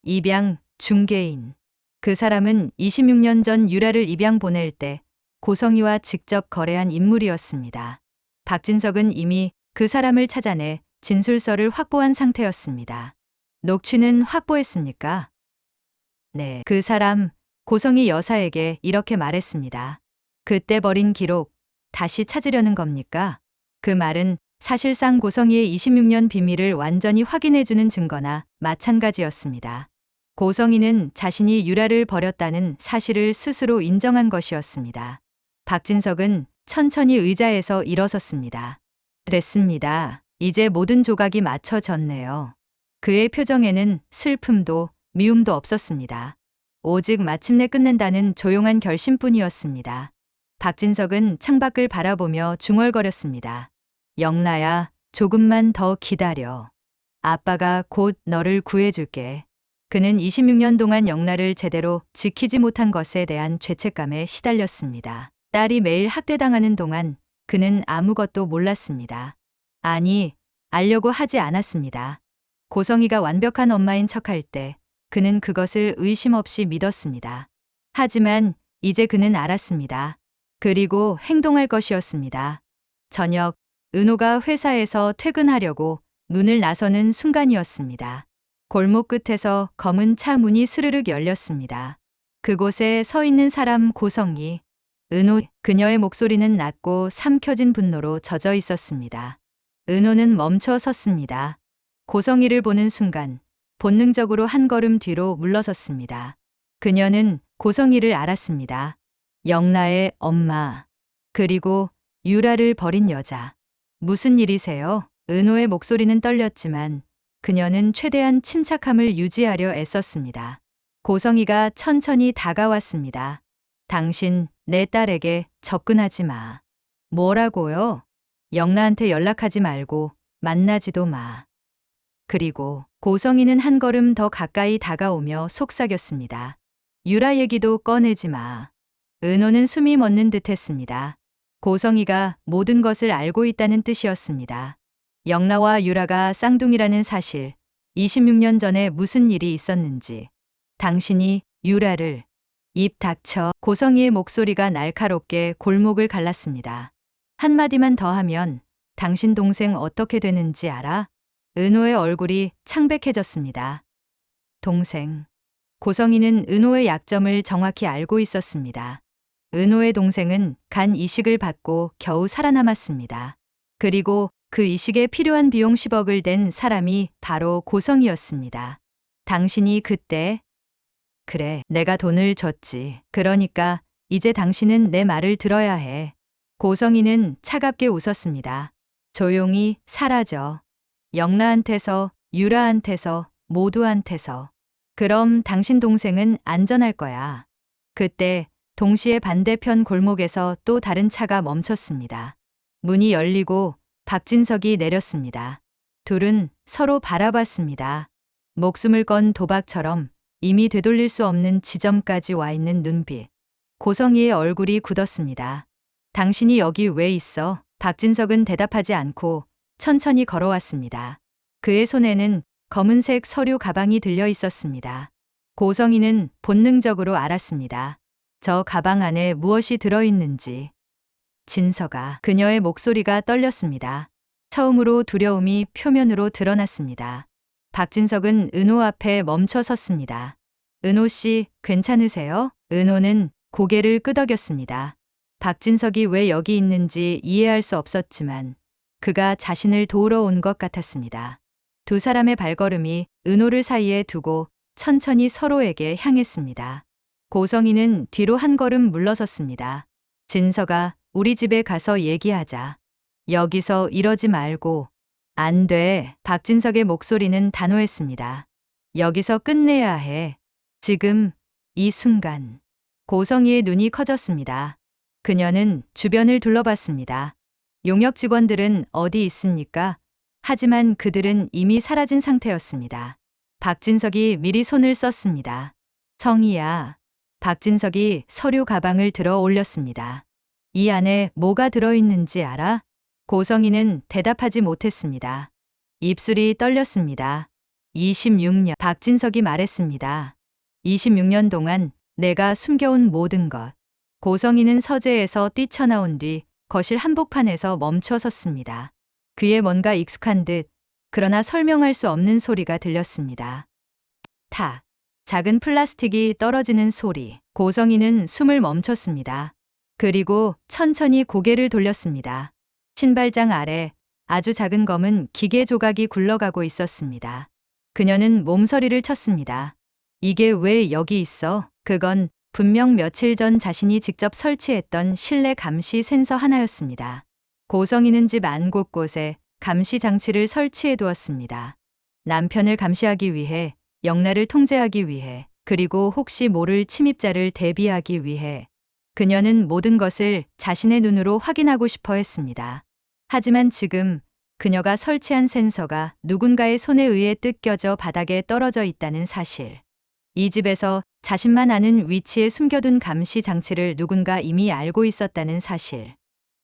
입양 중개인. 그 사람은 26년 전 유라를 입양 보낼 때 고성이와 직접 거래한 인물이었습니다. 박진석은 이미 그 사람을 찾아내 진술서를 확보한 상태였습니다. 녹취는 확보했습니까? 네, 그 사람 고성이 여사에게 이렇게 말했습니다. 그때 버린 기록 다시 찾으려는 겁니까? 그 말은 사실상 고성이의 26년 비밀을 완전히 확인해주는 증거나 마찬가지였습니다. 고성이는 자신이 유라를 버렸다는 사실을 스스로 인정한 것이었습니다. 박진석은 천천히 의자에서 일어섰습니다. 됐습니다. 이제 모든 조각이 맞춰졌네요. 그의 표정에는 슬픔도 미움도 없었습니다. 오직 마침내 끝낸다는 조용한 결심뿐이었습니다. 박진석은 창밖을 바라보며 중얼거렸습니다. 영라야, 조금만 더 기다려. 아빠가 곧 너를 구해줄게. 그는 26년 동안 영라를 제대로 지키지 못한 것에 대한 죄책감에 시달렸습니다. 딸이 매일 학대당하는 동안 그는 아무것도 몰랐습니다. 아니, 알려고 하지 않았습니다. 고성이가 완벽한 엄마인 척할 때 그는 그것을 의심 없이 믿었습니다. 하지만 이제 그는 알았습니다. 그리고 행동할 것이었습니다. 저녁, 은호가 회사에서 퇴근하려고 문을 나서는 순간이었습니다. 골목 끝에서 검은 차 문이 스르륵 열렸습니다. 그곳에 서 있는 사람 고성이. 은호, 그녀의 목소리는 낮고 삼켜진 분노로 젖어 있었습니다. 은호는 멈춰 섰습니다. 고성이를 보는 순간 본능적으로 한 걸음 뒤로 물러섰습니다. 그녀는 고성이를 알았습니다. 영라의 엄마, 그리고 유라를 버린 여자. 무슨 일이세요? 은호의 목소리는 떨렸지만 그녀는 최대한 침착함을 유지하려 애썼습니다. 고성이가 천천히 다가왔습니다. 당신, 내 딸에게 접근하지 마. 뭐라고요? 영라한테 연락하지 말고 만나지도 마. 그리고 고성이는 한 걸음 더 가까이 다가오며 속삭였습니다. 유라 얘기도 꺼내지 마. 은호는 숨이 멎는 듯했습니다. 고성이가 모든 것을 알고 있다는 뜻이었습니다. 영라와 유라가 쌍둥이라는 사실, 26년 전에 무슨 일이 있었는지, 당신이 유라를. 입 닥쳐. 고성이의 목소리가 날카롭게 골목을 갈랐습니다. 한마디만 더 하면 당신 동생 어떻게 되는지 알아? 은호의 얼굴이 창백해졌습니다. 동생. 고성이는 은호의 약점을 정확히 알고 있었습니다. 은호의 동생은 간 이식을 받고 겨우 살아남았습니다. 그리고 그 이식에 필요한 비용 10억을 댄 사람이 바로 고성이었습니다. 당신이 그때 그래, 내가 돈을 줬지. 그러니까 이제 당신은 내 말을 들어야 해. 고성이는 차갑게 웃었습니다. 조용히 사라져. 영라한테서, 유라한테서, 모두한테서. 그럼 당신 동생은 안전할 거야. 그때 동시에 반대편 골목에서 또 다른 차가 멈췄습니다. 문이 열리고 박진석이 내렸습니다. 둘은 서로 바라봤습니다. 목숨을 건 도박처럼 이미 되돌릴 수 없는 지점까지 와 있는 눈빛. 고성이의 얼굴이 굳었습니다. 당신이 여기 왜 있어? 박진석은 대답하지 않고 천천히 걸어왔습니다. 그의 손에는 검은색 서류 가방이 들려 있었습니다. 고성이는 본능적으로 알았습니다. 저 가방 안에 무엇이 들어있는지. 진서가, 그녀의 목소리가 떨렸습니다. 처음으로 두려움이 표면으로 드러났습니다. 박진석은 은호 앞에 멈춰 섰습니다. 은호 씨, 괜찮으세요? 은호는 고개를 끄덕였습니다. 박진석이 왜 여기 있는지 이해할 수 없었지만 그가 자신을 도우러 온 것 같았습니다. 두 사람의 발걸음이 은호를 사이에 두고 천천히 서로에게 향했습니다. 고성이는 뒤로 한 걸음 물러섰습니다. 진서가, 우리 집에 가서 얘기하자. 여기서 이러지 말고. 안 돼. 박진석의 목소리는 단호했습니다. 여기서 끝내야 해. 지금, 이 순간. 고성이의 눈이 커졌습니다. 그녀는 주변을 둘러봤습니다. 용역 직원들은 어디 있습니까? 하지만 그들은 이미 사라진 상태였습니다. 박진석이 미리 손을 썼습니다. 성희야. 박진석이 서류 가방을 들어 올렸습니다. 이 안에 뭐가 들어있는지 알아? 고성이는 대답하지 못했습니다. 입술이 떨렸습니다. 26년, 박진석이 말했습니다. 26년 동안 내가 숨겨온 모든 것. 고성이는 서재에서 뛰쳐나온 뒤 거실 한복판에서 멈춰 섰습니다. 귀에 뭔가 익숙한 듯, 그러나 설명할 수 없는 소리가 들렸습니다. 탁. 작은 플라스틱이 떨어지는 소리. 고성이는 숨을 멈췄습니다. 그리고 천천히 고개를 돌렸습니다. 신발장 아래 아주 작은 검은 기계 조각이 굴러가고 있었습니다. 그녀는 몸서리를 쳤습니다. 이게 왜 여기 있어? 그건 분명 며칠 전 자신이 직접 설치했던 실내 감시 센서 하나였습니다. 고성이는 집 안 곳곳에 감시 장치를 설치해 두었습니다. 남편을 감시하기 위해, 영라를 통제하기 위해, 그리고 혹시 모를 침입자를 대비하기 위해. 그녀는 모든 것을 자신의 눈으로 확인하고 싶어 했습니다. 하지만 지금 그녀가 설치한 센서가 누군가의 손에 의해 뜯겨져 바닥에 떨어져 있다는 사실. 이 집에서 자신만 아는 위치에 숨겨둔 감시 장치를 누군가 이미 알고 있었다는 사실.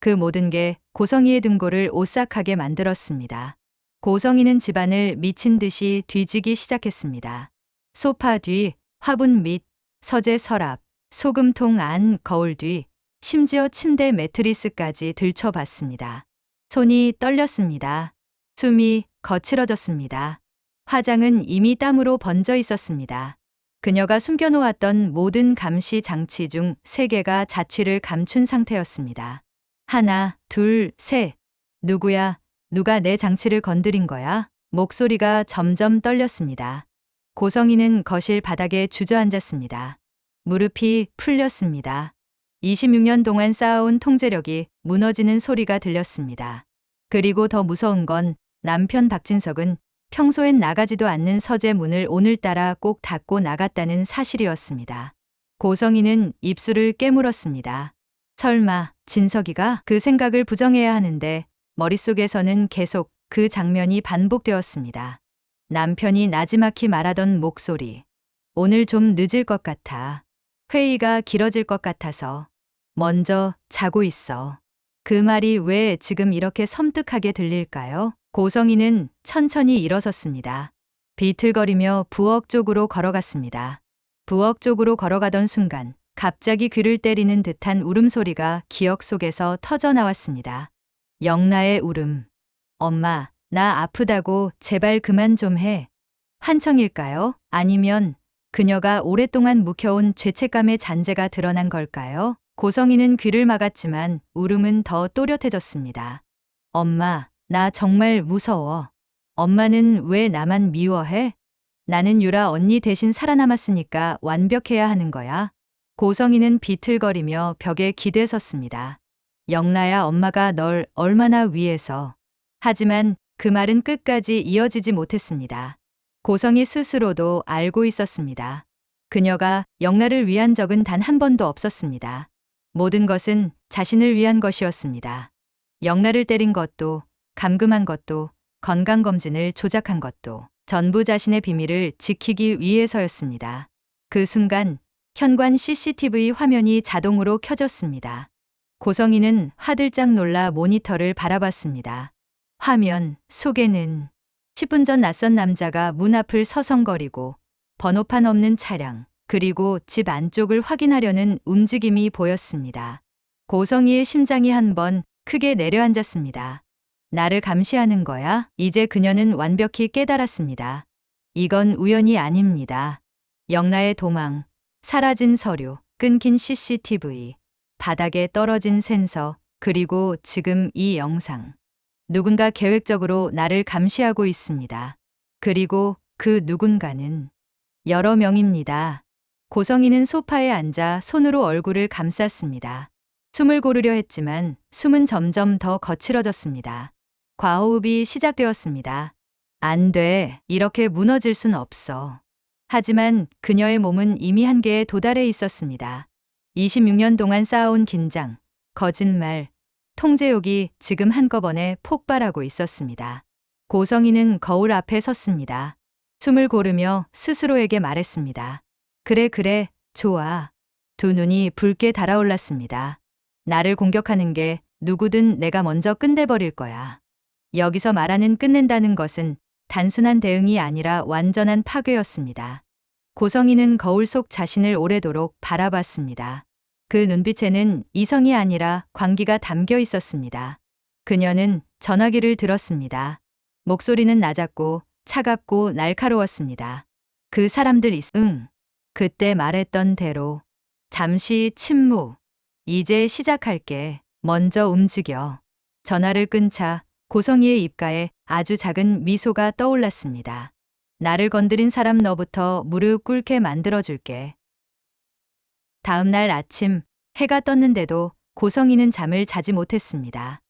그 모든 게 고성이의 등골을 오싹하게 만들었습니다. 고성이는 집안을 미친 듯이 뒤지기 시작했습니다. 소파 뒤, 화분 밑, 서재 서랍, 소금통 안, 거울 뒤, 심지어 침대 매트리스까지 들춰봤습니다. 손이 떨렸습니다. 숨이 거칠어졌습니다. 화장은 이미 땀으로 번져 있었습니다. 그녀가 숨겨놓았던 모든 감시 장치 중 3개가 자취를 감춘 상태였습니다. 하나, 둘, 셋. 누구야? 누가 내 장치를 건드린 거야? 목소리가 점점 떨렸습니다. 고성이는 거실 바닥에 주저앉았습니다. 무릎이 풀렸습니다. 26년 동안 쌓아온 통제력이 무너지는 소리가 들렸습니다. 그리고 더 무서운 건 남편 박진석은 평소엔 나가지도 않는 서재 문을 오늘따라 꼭 닫고 나갔다는 사실이었습니다. 고성이는 입술을 깨물었습니다. 설마 진석이가? 그 생각을 부정해야 하는데 머릿속에서는 계속 그 장면이 반복되었습니다. 남편이 나지막히 말하던 목소리. 오늘 좀 늦을 것 같아. 회의가 길어질 것 같아서. 먼저 자고 있어. 그 말이 왜 지금 이렇게 섬뜩하게 들릴까요? 고성이는 천천히 일어섰습니다. 비틀거리며 부엌 쪽으로 걸어갔습니다. 부엌 쪽으로 걸어가던 순간 갑자기 귀를 때리는 듯한 울음소리가 기억 속에서 터져나왔습니다. 영라의 울음. 엄마, 나 아프다고 제발 그만 좀 해. 환청일까요? 아니면 그녀가 오랫동안 묵혀온 죄책감의 잔재가 드러난 걸까요? 고성이는 귀를 막았지만 울음은 더 또렷해졌습니다. 엄마, 나 정말 무서워. 엄마는 왜 나만 미워해? 나는 유라 언니 대신 살아남았으니까 완벽해야 하는 거야. 고성이는 비틀거리며 벽에 기대 섰습니다. 영라야, 엄마가 널 얼마나 위해서. 하지만 그 말은 끝까지 이어지지 못했습니다. 고성이 스스로도 알고 있었습니다. 그녀가 영라를 위한 적은 단 한 번도 없었습니다. 모든 것은 자신을 위한 것이었습니다. 영라를 때린 것도, 감금한 것도, 건강검진을 조작한 것도 전부 자신의 비밀을 지키기 위해서였습니다. 그 순간 현관 CCTV 화면이 자동으로 켜졌습니다. 고성이는 화들짝 놀라 모니터를 바라봤습니다. 화면 속에는 10분 전 낯선 남자가 문 앞을 서성거리고 번호판 없는 차량, 그리고 집 안쪽을 확인하려는 움직임이 보였습니다. 고성이의 심장이 한번 크게 내려앉았습니다. 나를 감시하는 거야? 이제 그녀는 완벽히 깨달았습니다. 이건 우연이 아닙니다. 영라의 도망, 사라진 서류, 끊긴 CCTV, 바닥에 떨어진 센서, 그리고 지금 이 영상. 누군가 계획적으로 나를 감시하고 있습니다. 그리고 그 누군가는 여러 명입니다. 고성이는 소파에 앉아 손으로 얼굴을 감쌌습니다. 숨을 고르려 했지만 숨은 점점 더 거칠어졌습니다. 과호흡이 시작되었습니다. 안 돼. 이렇게 무너질 순 없어. 하지만 그녀의 몸은 이미 한계에 도달해 있었습니다. 26년 동안 쌓아온 긴장, 거짓말, 통제욕이 지금 한꺼번에 폭발하고 있었습니다. 고성이는 거울 앞에 섰습니다. 숨을 고르며 스스로에게 말했습니다. 그래, 좋아. 두 눈이 붉게 달아올랐습니다. 나를 공격하는 게 누구든 내가 먼저 끝내버릴 거야. 여기서 말하는 끝낸다는 것은 단순한 대응이 아니라 완전한 파괴였습니다. 고성이는 거울 속 자신을 오래도록 바라봤습니다. 그 눈빛에는 이성이 아니라 광기가 담겨 있었습니다. 그녀는 전화기를 들었습니다. 목소리는 낮았고 차갑고 날카로웠습니다. 그 사람들 그때 말했던 대로. 잠시 침묵. 이제 시작할게. 먼저 움직여. 전화를 끊자 고성이의 입가에 아주 작은 미소가 떠올랐습니다. 나를 건드린 사람 너부터 무릎 꿇게 만들어줄게. 다음 날 아침 해가 떴는데도 고성이는 잠을 자지 못했습니다.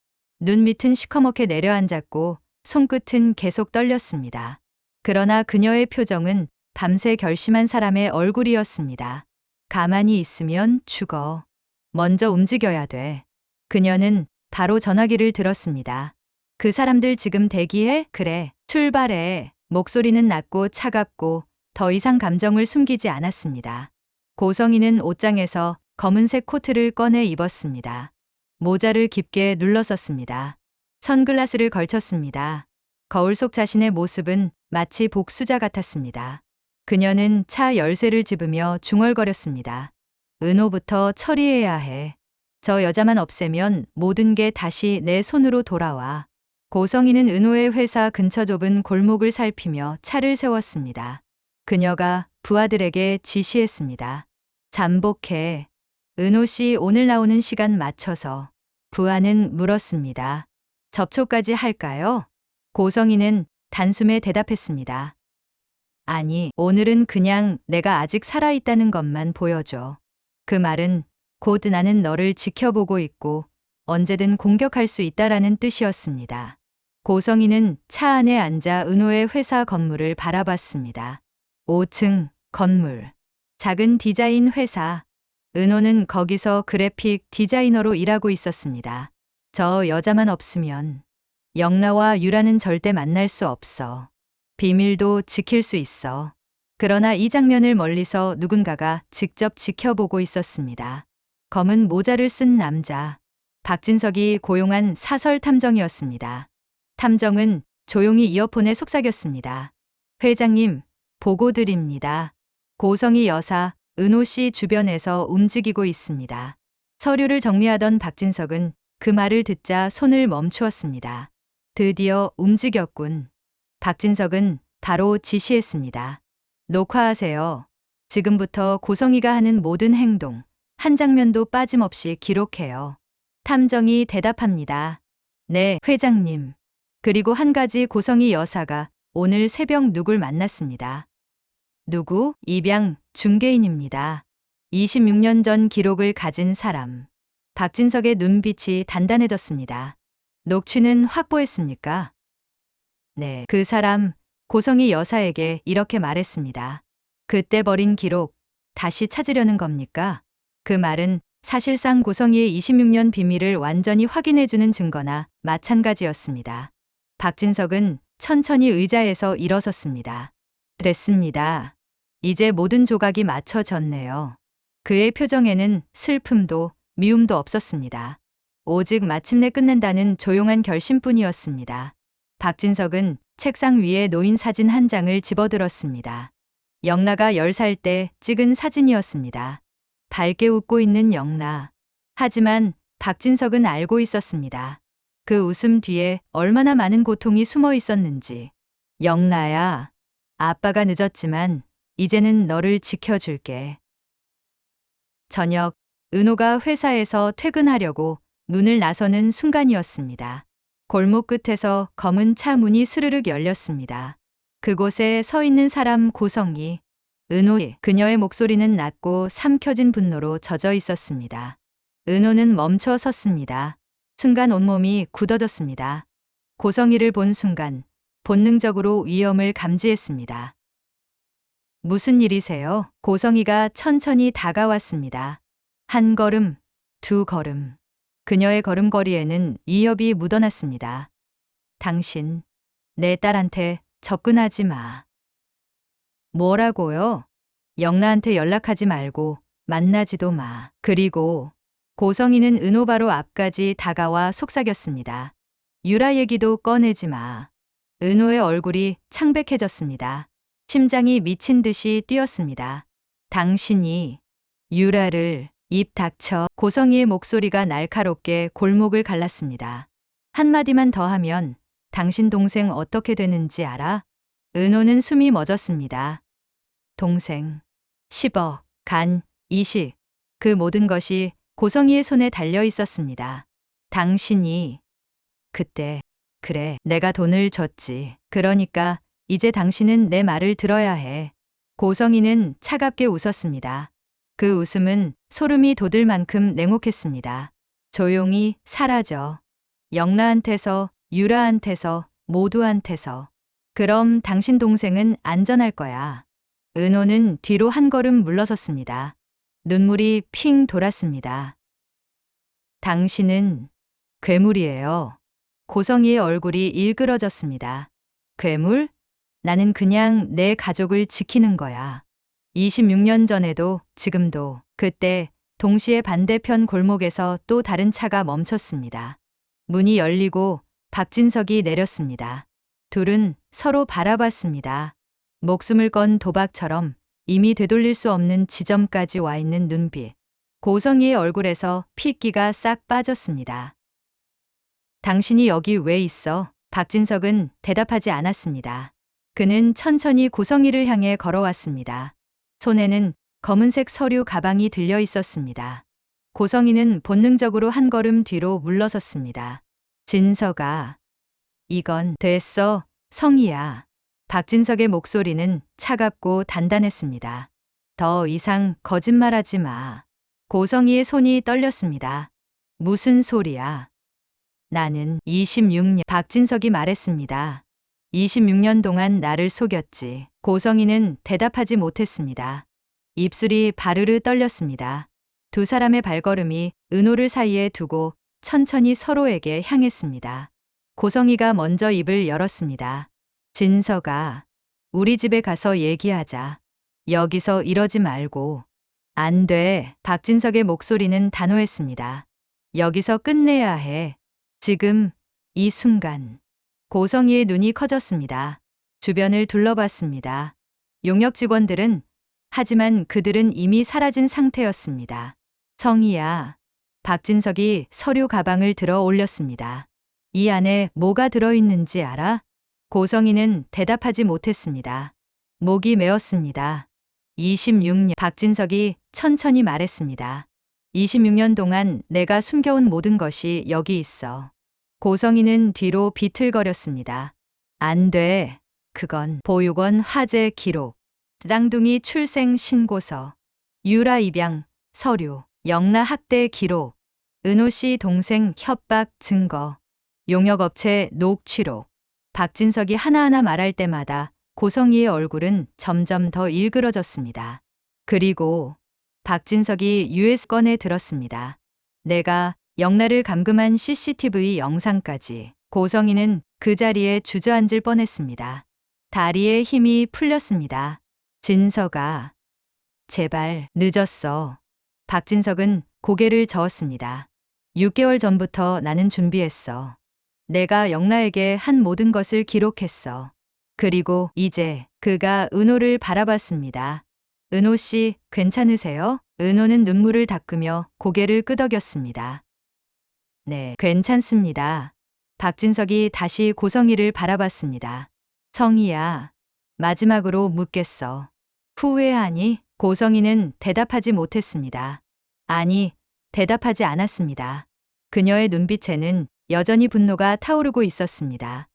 눈 밑은 시커멓게 내려앉았고 손끝은 계속 떨렸습니다. 그러나 그녀의 표정은 밤새 결심한 사람의 얼굴이었습니다. 가만히 있으면 죽어. 먼저 움직여야 돼. 그녀는 바로 전화기를 들었습니다. 그 사람들 지금 대기해? 그래, 출발해. 목소리는 낮고 차갑고 더 이상 감정을 숨기지 않았습니다. 고성이는 옷장에서 검은색 코트를 꺼내 입었습니다. 모자를 깊게 눌렀었습니다. 선글라스를 걸쳤습니다. 거울 속 자신의 모습은 마치 복수자 같았습니다. 그녀는 차 열쇠를 집으며 중얼거렸습니다. 은호부터 처리해야 해. 저 여자만 없애면 모든 게 다시 내 손으로 돌아와. 고성이는 은호의 회사 근처 좁은 골목을 살피며 차를 세웠습니다. 그녀가 부하들에게 지시했습니다. 잠복해. 은호 씨 오늘 나오는 시간 맞춰서. 부하는 물었습니다. 접촉까지 할까요? 고성이는 단숨에 대답했습니다. 아니, 오늘은 그냥 내가 아직 살아있다는 것만 보여줘. 그 말은 곧 나는 너를 지켜보고 있고 언제든 공격할 수 있다라는 뜻이었습니다. 고성이는 차 안에 앉아 은호의 회사 건물을 바라봤습니다. 5층 건물. 작은 디자인 회사. 은호는 거기서 그래픽 디자이너로 일하고 있었습니다. 저 여자만 없으면 영라와 유라는 절대 만날 수 없어. 비밀도 지킬 수 있어. 그러나 이 장면을 멀리서 누군가가 직접 지켜보고 있었습니다. 검은 모자를 쓴 남자. 박진석이 고용한 사설 탐정이었습니다. 탐정은 조용히 이어폰에 속삭였습니다. 회장님, 보고 드립니다. 고성이 여사 은호 씨 주변에서 움직이고 있습니다. 서류를 정리하던 박진석은 그 말을 듣자 손을 멈추었습니다. 드디어 움직였군. 박진석은 바로 지시했습니다. 녹화하세요. 지금부터 고성이가 하는 모든 행동, 한 장면도 빠짐없이 기록해요. 탐정이 대답합니다. 네, 회장님. 그리고 한 가지 고성희 여사가 오늘 새벽 누굴 만났습니다. 누구? 입양 중개인입니다. 26년 전 기록을 가진 사람. 박진석의 눈빛이 단단해졌습니다. 녹취는 확보했습니까? 네. 그 사람 고성희 여사에게 이렇게 말했습니다. 그때 버린 기록 다시 찾으려는 겁니까? 그 말은 사실상 고성희의 26년 비밀을 완전히 확인해주는 증거나 마찬가지였습니다. 박진석은 천천히 의자에서 일어섰습니다. 됐습니다. 이제 모든 조각이 맞춰졌네요. 그의 표정에는 슬픔도 미움도 없었습니다. 오직 마침내 끝낸다는 조용한 결심뿐이었습니다. 박진석은 책상 위에 놓인 사진 한 장을 집어들었습니다. 영나가 10살 때 찍은 사진이었습니다. 밝게 웃고 있는 영나. 하지만 박진석은 알고 있었습니다. 그 웃음 뒤에 얼마나 많은 고통이 숨어 있었는지. 영나야, 아빠가 늦었지만 이제는 너를 지켜줄게. 저녁, 은호가 회사에서 퇴근하려고 문을 나서는 순간이었습니다. 골목 끝에서 검은 차 문이 스르륵 열렸습니다. 그곳에 서 있는 사람 고성희. 은호. 그녀의 목소리는 낮고 삼켜진 분노로 젖어 있었습니다. 은호는 멈춰 섰습니다. 순간 온몸이 굳어졌습니다. 고성희를 본 순간 본능적으로 위험을 감지했습니다. 무슨 일이세요? 고성희가 천천히 다가왔습니다. 한 걸음, 두 걸음. 그녀의 걸음걸이에는 위협이 묻어났습니다. 당신, 내 딸한테 접근하지 마. 뭐라고요? 영나한테 연락하지 말고 만나지도 마. 그리고 고성희는 은호 바로 앞까지 다가와 속삭였습니다. 유라 얘기도 꺼내지 마. 은호의 얼굴이 창백해졌습니다. 심장이 미친 듯이 뛰었습니다. 당신이 유라를. 입 닥쳐. 고성희의 목소리가 날카롭게 골목을 갈랐습니다. 한마디만 더 하면 당신 동생 어떻게 되는지 알아? 은호는 숨이 멎었습니다. 동생. 10억, 간, 이식. 그 모든 것이 고성희의 손에 달려 있었습니다. 당신이 그때 그래, 내가 돈을 줬지. 그러니까 이제 당신은 내 말을 들어야 해. 고성희는 차갑게 웃었습니다. 그 웃음은 소름이 돋을 만큼 냉혹했습니다. 조용히 사라져. 영라한테서, 유라한테서, 모두한테서. 그럼 당신 동생은 안전할 거야. 은호는 뒤로 한 걸음 물러섰습니다. 눈물이 핑 돌았습니다. 당신은 괴물이에요. 고성희의 얼굴이 일그러졌습니다. 괴물? 나는 그냥 내 가족을 지키는 거야. 26년 전에도 지금도. 그때 동시에 반대편 골목에서 또 다른 차가 멈췄습니다. 문이 열리고 박진석이 내렸습니다. 둘은 서로 바라봤습니다. 목숨을 건 도박처럼 이미 되돌릴 수 없는 지점까지 와 있는 눈빛. 고성희의 얼굴에서 핏기가 싹 빠졌습니다. 당신이 여기 왜 있어? 박진석은 대답하지 않았습니다. 그는 천천히 고성희를 향해 걸어왔습니다. 손에는 검은색 서류 가방이 들려 있었습니다. 고성희는 본능적으로 한 걸음 뒤로 물러섰습니다. 진석아, 이건 됐어, 성희야. 박진석의 목소리는 차갑고 단단했습니다. 더 이상 거짓말하지 마. 고성희의 손이 떨렸습니다. 무슨 소리야? 나는 26년, 박진석이 말했습니다. 26년 동안 나를 속였지. 고성희는 대답하지 못했습니다. 입술이 바르르 떨렸습니다. 두 사람의 발걸음이 은호를 사이에 두고 천천히 서로에게 향했습니다. 고성희가 먼저 입을 열었습니다. 진석아, 우리 집에 가서 얘기하자. 여기서 이러지 말고. 안 돼. 박진석의 목소리는 단호했습니다. 여기서 끝내야 해. 지금, 이 순간. 고성희의 눈이 커졌습니다. 주변을 둘러봤습니다. 용역 직원들은, 하지만 그들은 이미 사라진 상태였습니다. 성희야. 박진석이 서류 가방을 들어 올렸습니다. 이 안에 뭐가 들어있는지 알아? 고성희는 대답하지 못했습니다. 목이 메었습니다. 26년. 박진석이 천천히 말했습니다. 26년 동안 내가 숨겨온 모든 것이 여기 있어. 고성이는 뒤로 비틀거렸습니다. 안 돼. 그건 보육원 화재 기록, 쌍둥이 출생 신고서, 유라 입양, 서류, 영라 학대 기록, 은호 씨 동생 협박 증거, 용역업체 녹취록. 박진석이 하나하나 말할 때마다 고성이의 얼굴은 점점 더 일그러졌습니다. 그리고 박진석이 US 꺼내 들었습니다. 내가 영라를 감금한 CCTV 영상까지. 고성이는 그 자리에 주저앉을 뻔했습니다. 다리에 힘이 풀렸습니다. 진석아, 제발 늦었어. 박진석은 고개를 저었습니다. 6개월 전부터 나는 준비했어. 내가 영라에게 한 모든 것을 기록했어. 그리고 이제 그가 은호를 바라봤습니다. 은호 씨, 괜찮으세요? 은호는 눈물을 닦으며 고개를 끄덕였습니다. 네, 괜찮습니다. 박진석이 다시 고성이를 바라봤습니다. 성희야, 마지막으로 묻겠어. 후회하니? 고성이는 대답하지 못했습니다. 아니, 대답하지 않았습니다. 그녀의 눈빛에는 여전히 분노가 타오르고 있었습니다.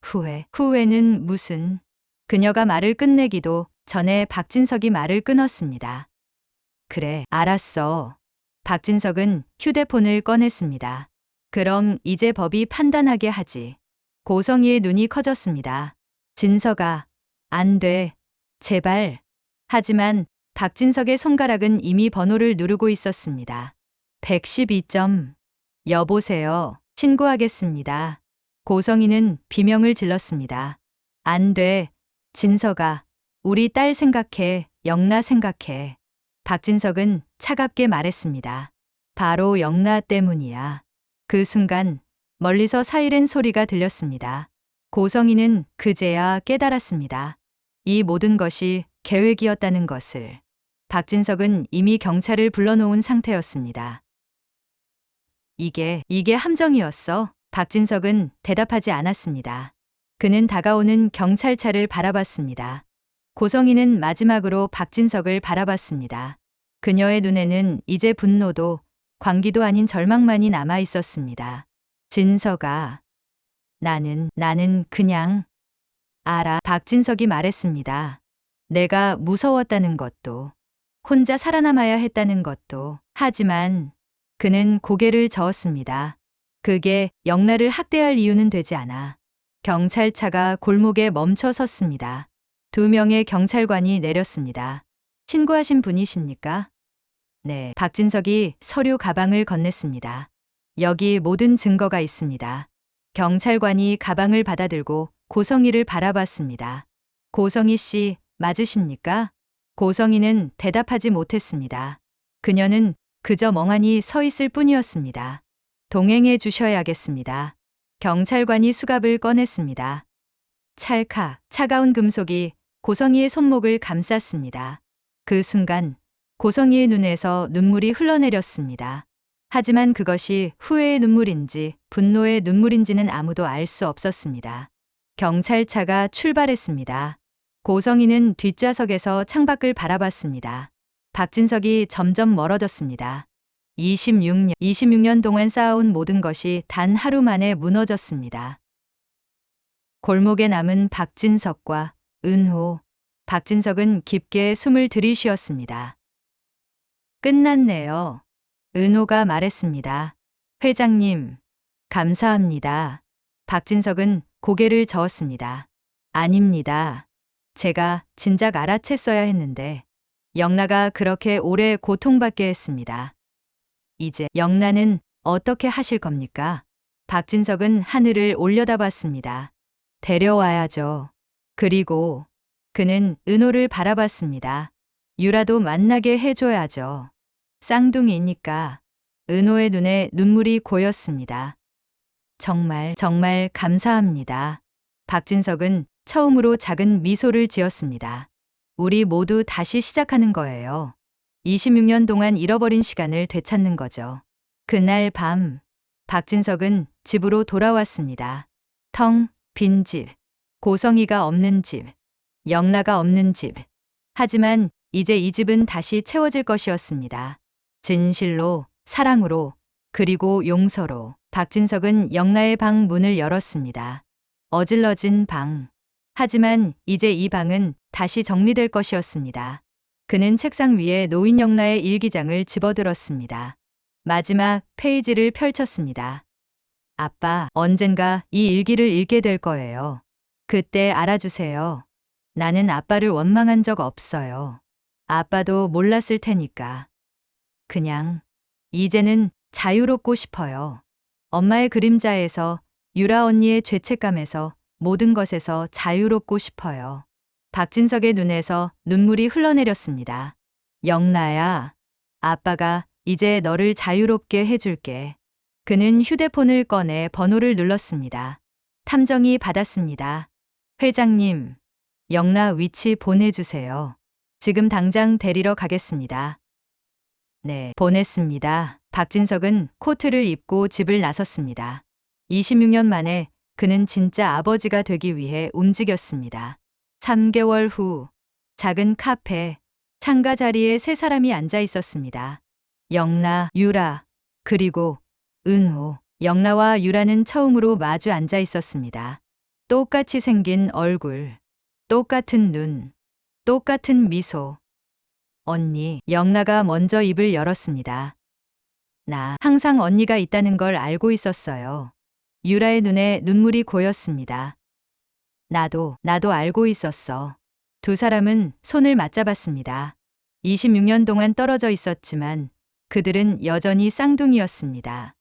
후회는 무슨? 그녀가 말을 끝내기도 전에 박진석이 말을 끊었습니다. 그래, 알았어. 박진석은 휴대폰을 꺼냈습니다. 그럼 이제 법이 판단하게 하지. 고성이의 눈이 커졌습니다. 진석아, 안 돼. 제발. 하지만 박진석의 손가락은 이미 번호를 누르고 있었습니다. 112점. 여보세요. 신고하겠습니다. 고성이는 비명을 질렀습니다. 안 돼. 진석아, 우리 딸 생각해. 영라 생각해. 박진석은 차갑게 말했습니다. 바로 영라 때문이야. 그 순간 멀리서 사이렌 소리가 들렸습니다. 고성이는 그제야 깨달았습니다. 이 모든 것이 계획이었다는 것을. 박진석은 이미 경찰을 불러놓은 상태였습니다. 이게 함정이었어? 박진석은 대답하지 않았습니다. 그는 다가오는 경찰차를 바라봤습니다. 고성이는 마지막으로 박진석을 바라봤습니다. 그녀의 눈에는 이제 분노도 광기도 아닌 절망만이 남아 있었습니다. 진석아, 나는 그냥 알아. 박진석이 말했습니다. 내가 무서웠다는 것도, 혼자 살아남아야 했다는 것도. 하지만 그는 고개를 저었습니다. 그게 영라를 학대할 이유는 되지 않아. 경찰차가 골목에 멈춰 섰습니다. 2명의 경찰관이 내렸습니다. 신고하신 분이십니까? 네. 박진석이 서류 가방을 건넸습니다. 여기 모든 증거가 있습니다. 경찰관이 가방을 받아들고 고성이를 바라봤습니다. 고성이 씨, 맞으십니까? 고성이는 대답하지 못했습니다. 그녀는 그저 멍하니 서 있을 뿐이었습니다. 동행해 주셔야겠습니다. 경찰관이 수갑을 꺼냈습니다. 찰칵, 차가운 금속이 고성이의 손목을 감쌌습니다. 그 순간 고성이의 눈에서 눈물이 흘러내렸습니다. 하지만 그것이 후회의 눈물인지 분노의 눈물인지는 아무도 알 수 없었습니다. 경찰차가 출발했습니다. 고성이는 뒷좌석에서 창밖을 바라봤습니다. 박진석이 점점 멀어졌습니다. 26년 동안 쌓아온 모든 것이 단 하루 만에 무너졌습니다. 골목에 남은 박진석과 은호. 박진석은 깊게 숨을 들이쉬었습니다. 끝났네요. 은호가 말했습니다. 회장님, 감사합니다. 박진석은 고개를 저었습니다. 아닙니다. 제가 진작 알아챘어야 했는데 영라가 그렇게 오래 고통받게 했습니다. 이제 영라는 어떻게 하실 겁니까? 박진석은 하늘을 올려다봤습니다. 데려와야죠. 그리고 그는 은호를 바라봤습니다. 유라도 만나게 해줘야죠. 쌍둥이니까. 은호의 눈에 눈물이 고였습니다. 정말 감사합니다. 박진석은 처음으로 작은 미소를 지었습니다. 우리 모두 다시 시작하는 거예요. 26년 동안 잃어버린 시간을 되찾는 거죠. 그날 밤, 박진석은 집으로 돌아왔습니다. 텅 빈 집, 고성이가 없는 집, 영라가 없는 집. 하지만 이제 이 집은 다시 채워질 것이었습니다. 진실로, 사랑으로, 그리고 용서로 박진석은 영라의 방 문을 열었습니다. 어질러진 방. 하지만 이제 이 방은 다시 정리될 것이었습니다. 그는 책상 위에 놓인 영라의 일기장을 집어들었습니다. 마지막 페이지를 펼쳤습니다. 아빠, 언젠가 이 일기를 읽게 될 거예요. 그때 알아주세요. 나는 아빠를 원망한 적 없어요. 아빠도 몰랐을 테니까. 그냥 이제는 자유롭고 싶어요. 엄마의 그림자에서, 유라 언니의 죄책감에서, 모든 것에서 자유롭고 싶어요. 박진석의 눈에서 눈물이 흘러내렸습니다. 영라야, 아빠가 이제 너를 자유롭게 해줄게. 그는 휴대폰을 꺼내 번호를 눌렀습니다. 탐정이 받았습니다. 회장님, 영라 위치 보내주세요. 지금 당장 데리러 가겠습니다. 네, 보냈습니다. 박진석은 코트를 입고 집을 나섰습니다. 26년 만에 그는 진짜 아버지가 되기 위해 움직였습니다. 3개월 후, 작은 카페, 창가 자리에 세 사람이 앉아 있었습니다. 영라, 유라, 그리고 은호. 영라와 유라는 처음으로 마주 앉아 있었습니다. 똑같이 생긴 얼굴, 똑같은 눈, 똑같은 미소. 언니, 영라가 먼저 입을 열었습니다. 나 항상 언니가 있다는 걸 알고 있었어요. 유라의 눈에 눈물이 고였습니다. 나도 알고 있었어. 두 사람은 손을 맞잡았습니다. 26년 동안 떨어져 있었지만 그들은 여전히 쌍둥이였습니다.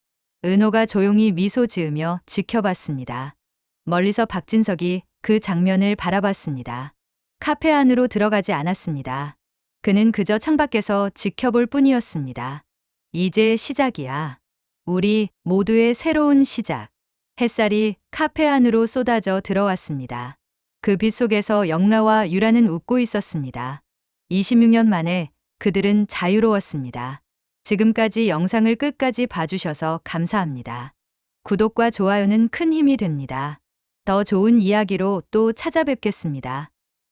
은호가 조용히 미소 지으며 지켜봤습니다. 멀리서 박진석이 그 장면을 바라봤습니다. 카페 안으로 들어가지 않았습니다. 그는 그저 창밖에서 지켜볼 뿐이었습니다. 이제 시작이야. 우리 모두의 새로운 시작. 햇살이 카페 안으로 쏟아져 들어왔습니다. 그 빛 속에서 영라와 유라는 웃고 있었습니다. 26년 만에 그들은 자유로웠습니다. 지금까지 영상을 끝까지 봐주셔서 감사합니다. 구독과 좋아요는 큰 힘이 됩니다. 더 좋은 이야기로 또 찾아뵙겠습니다.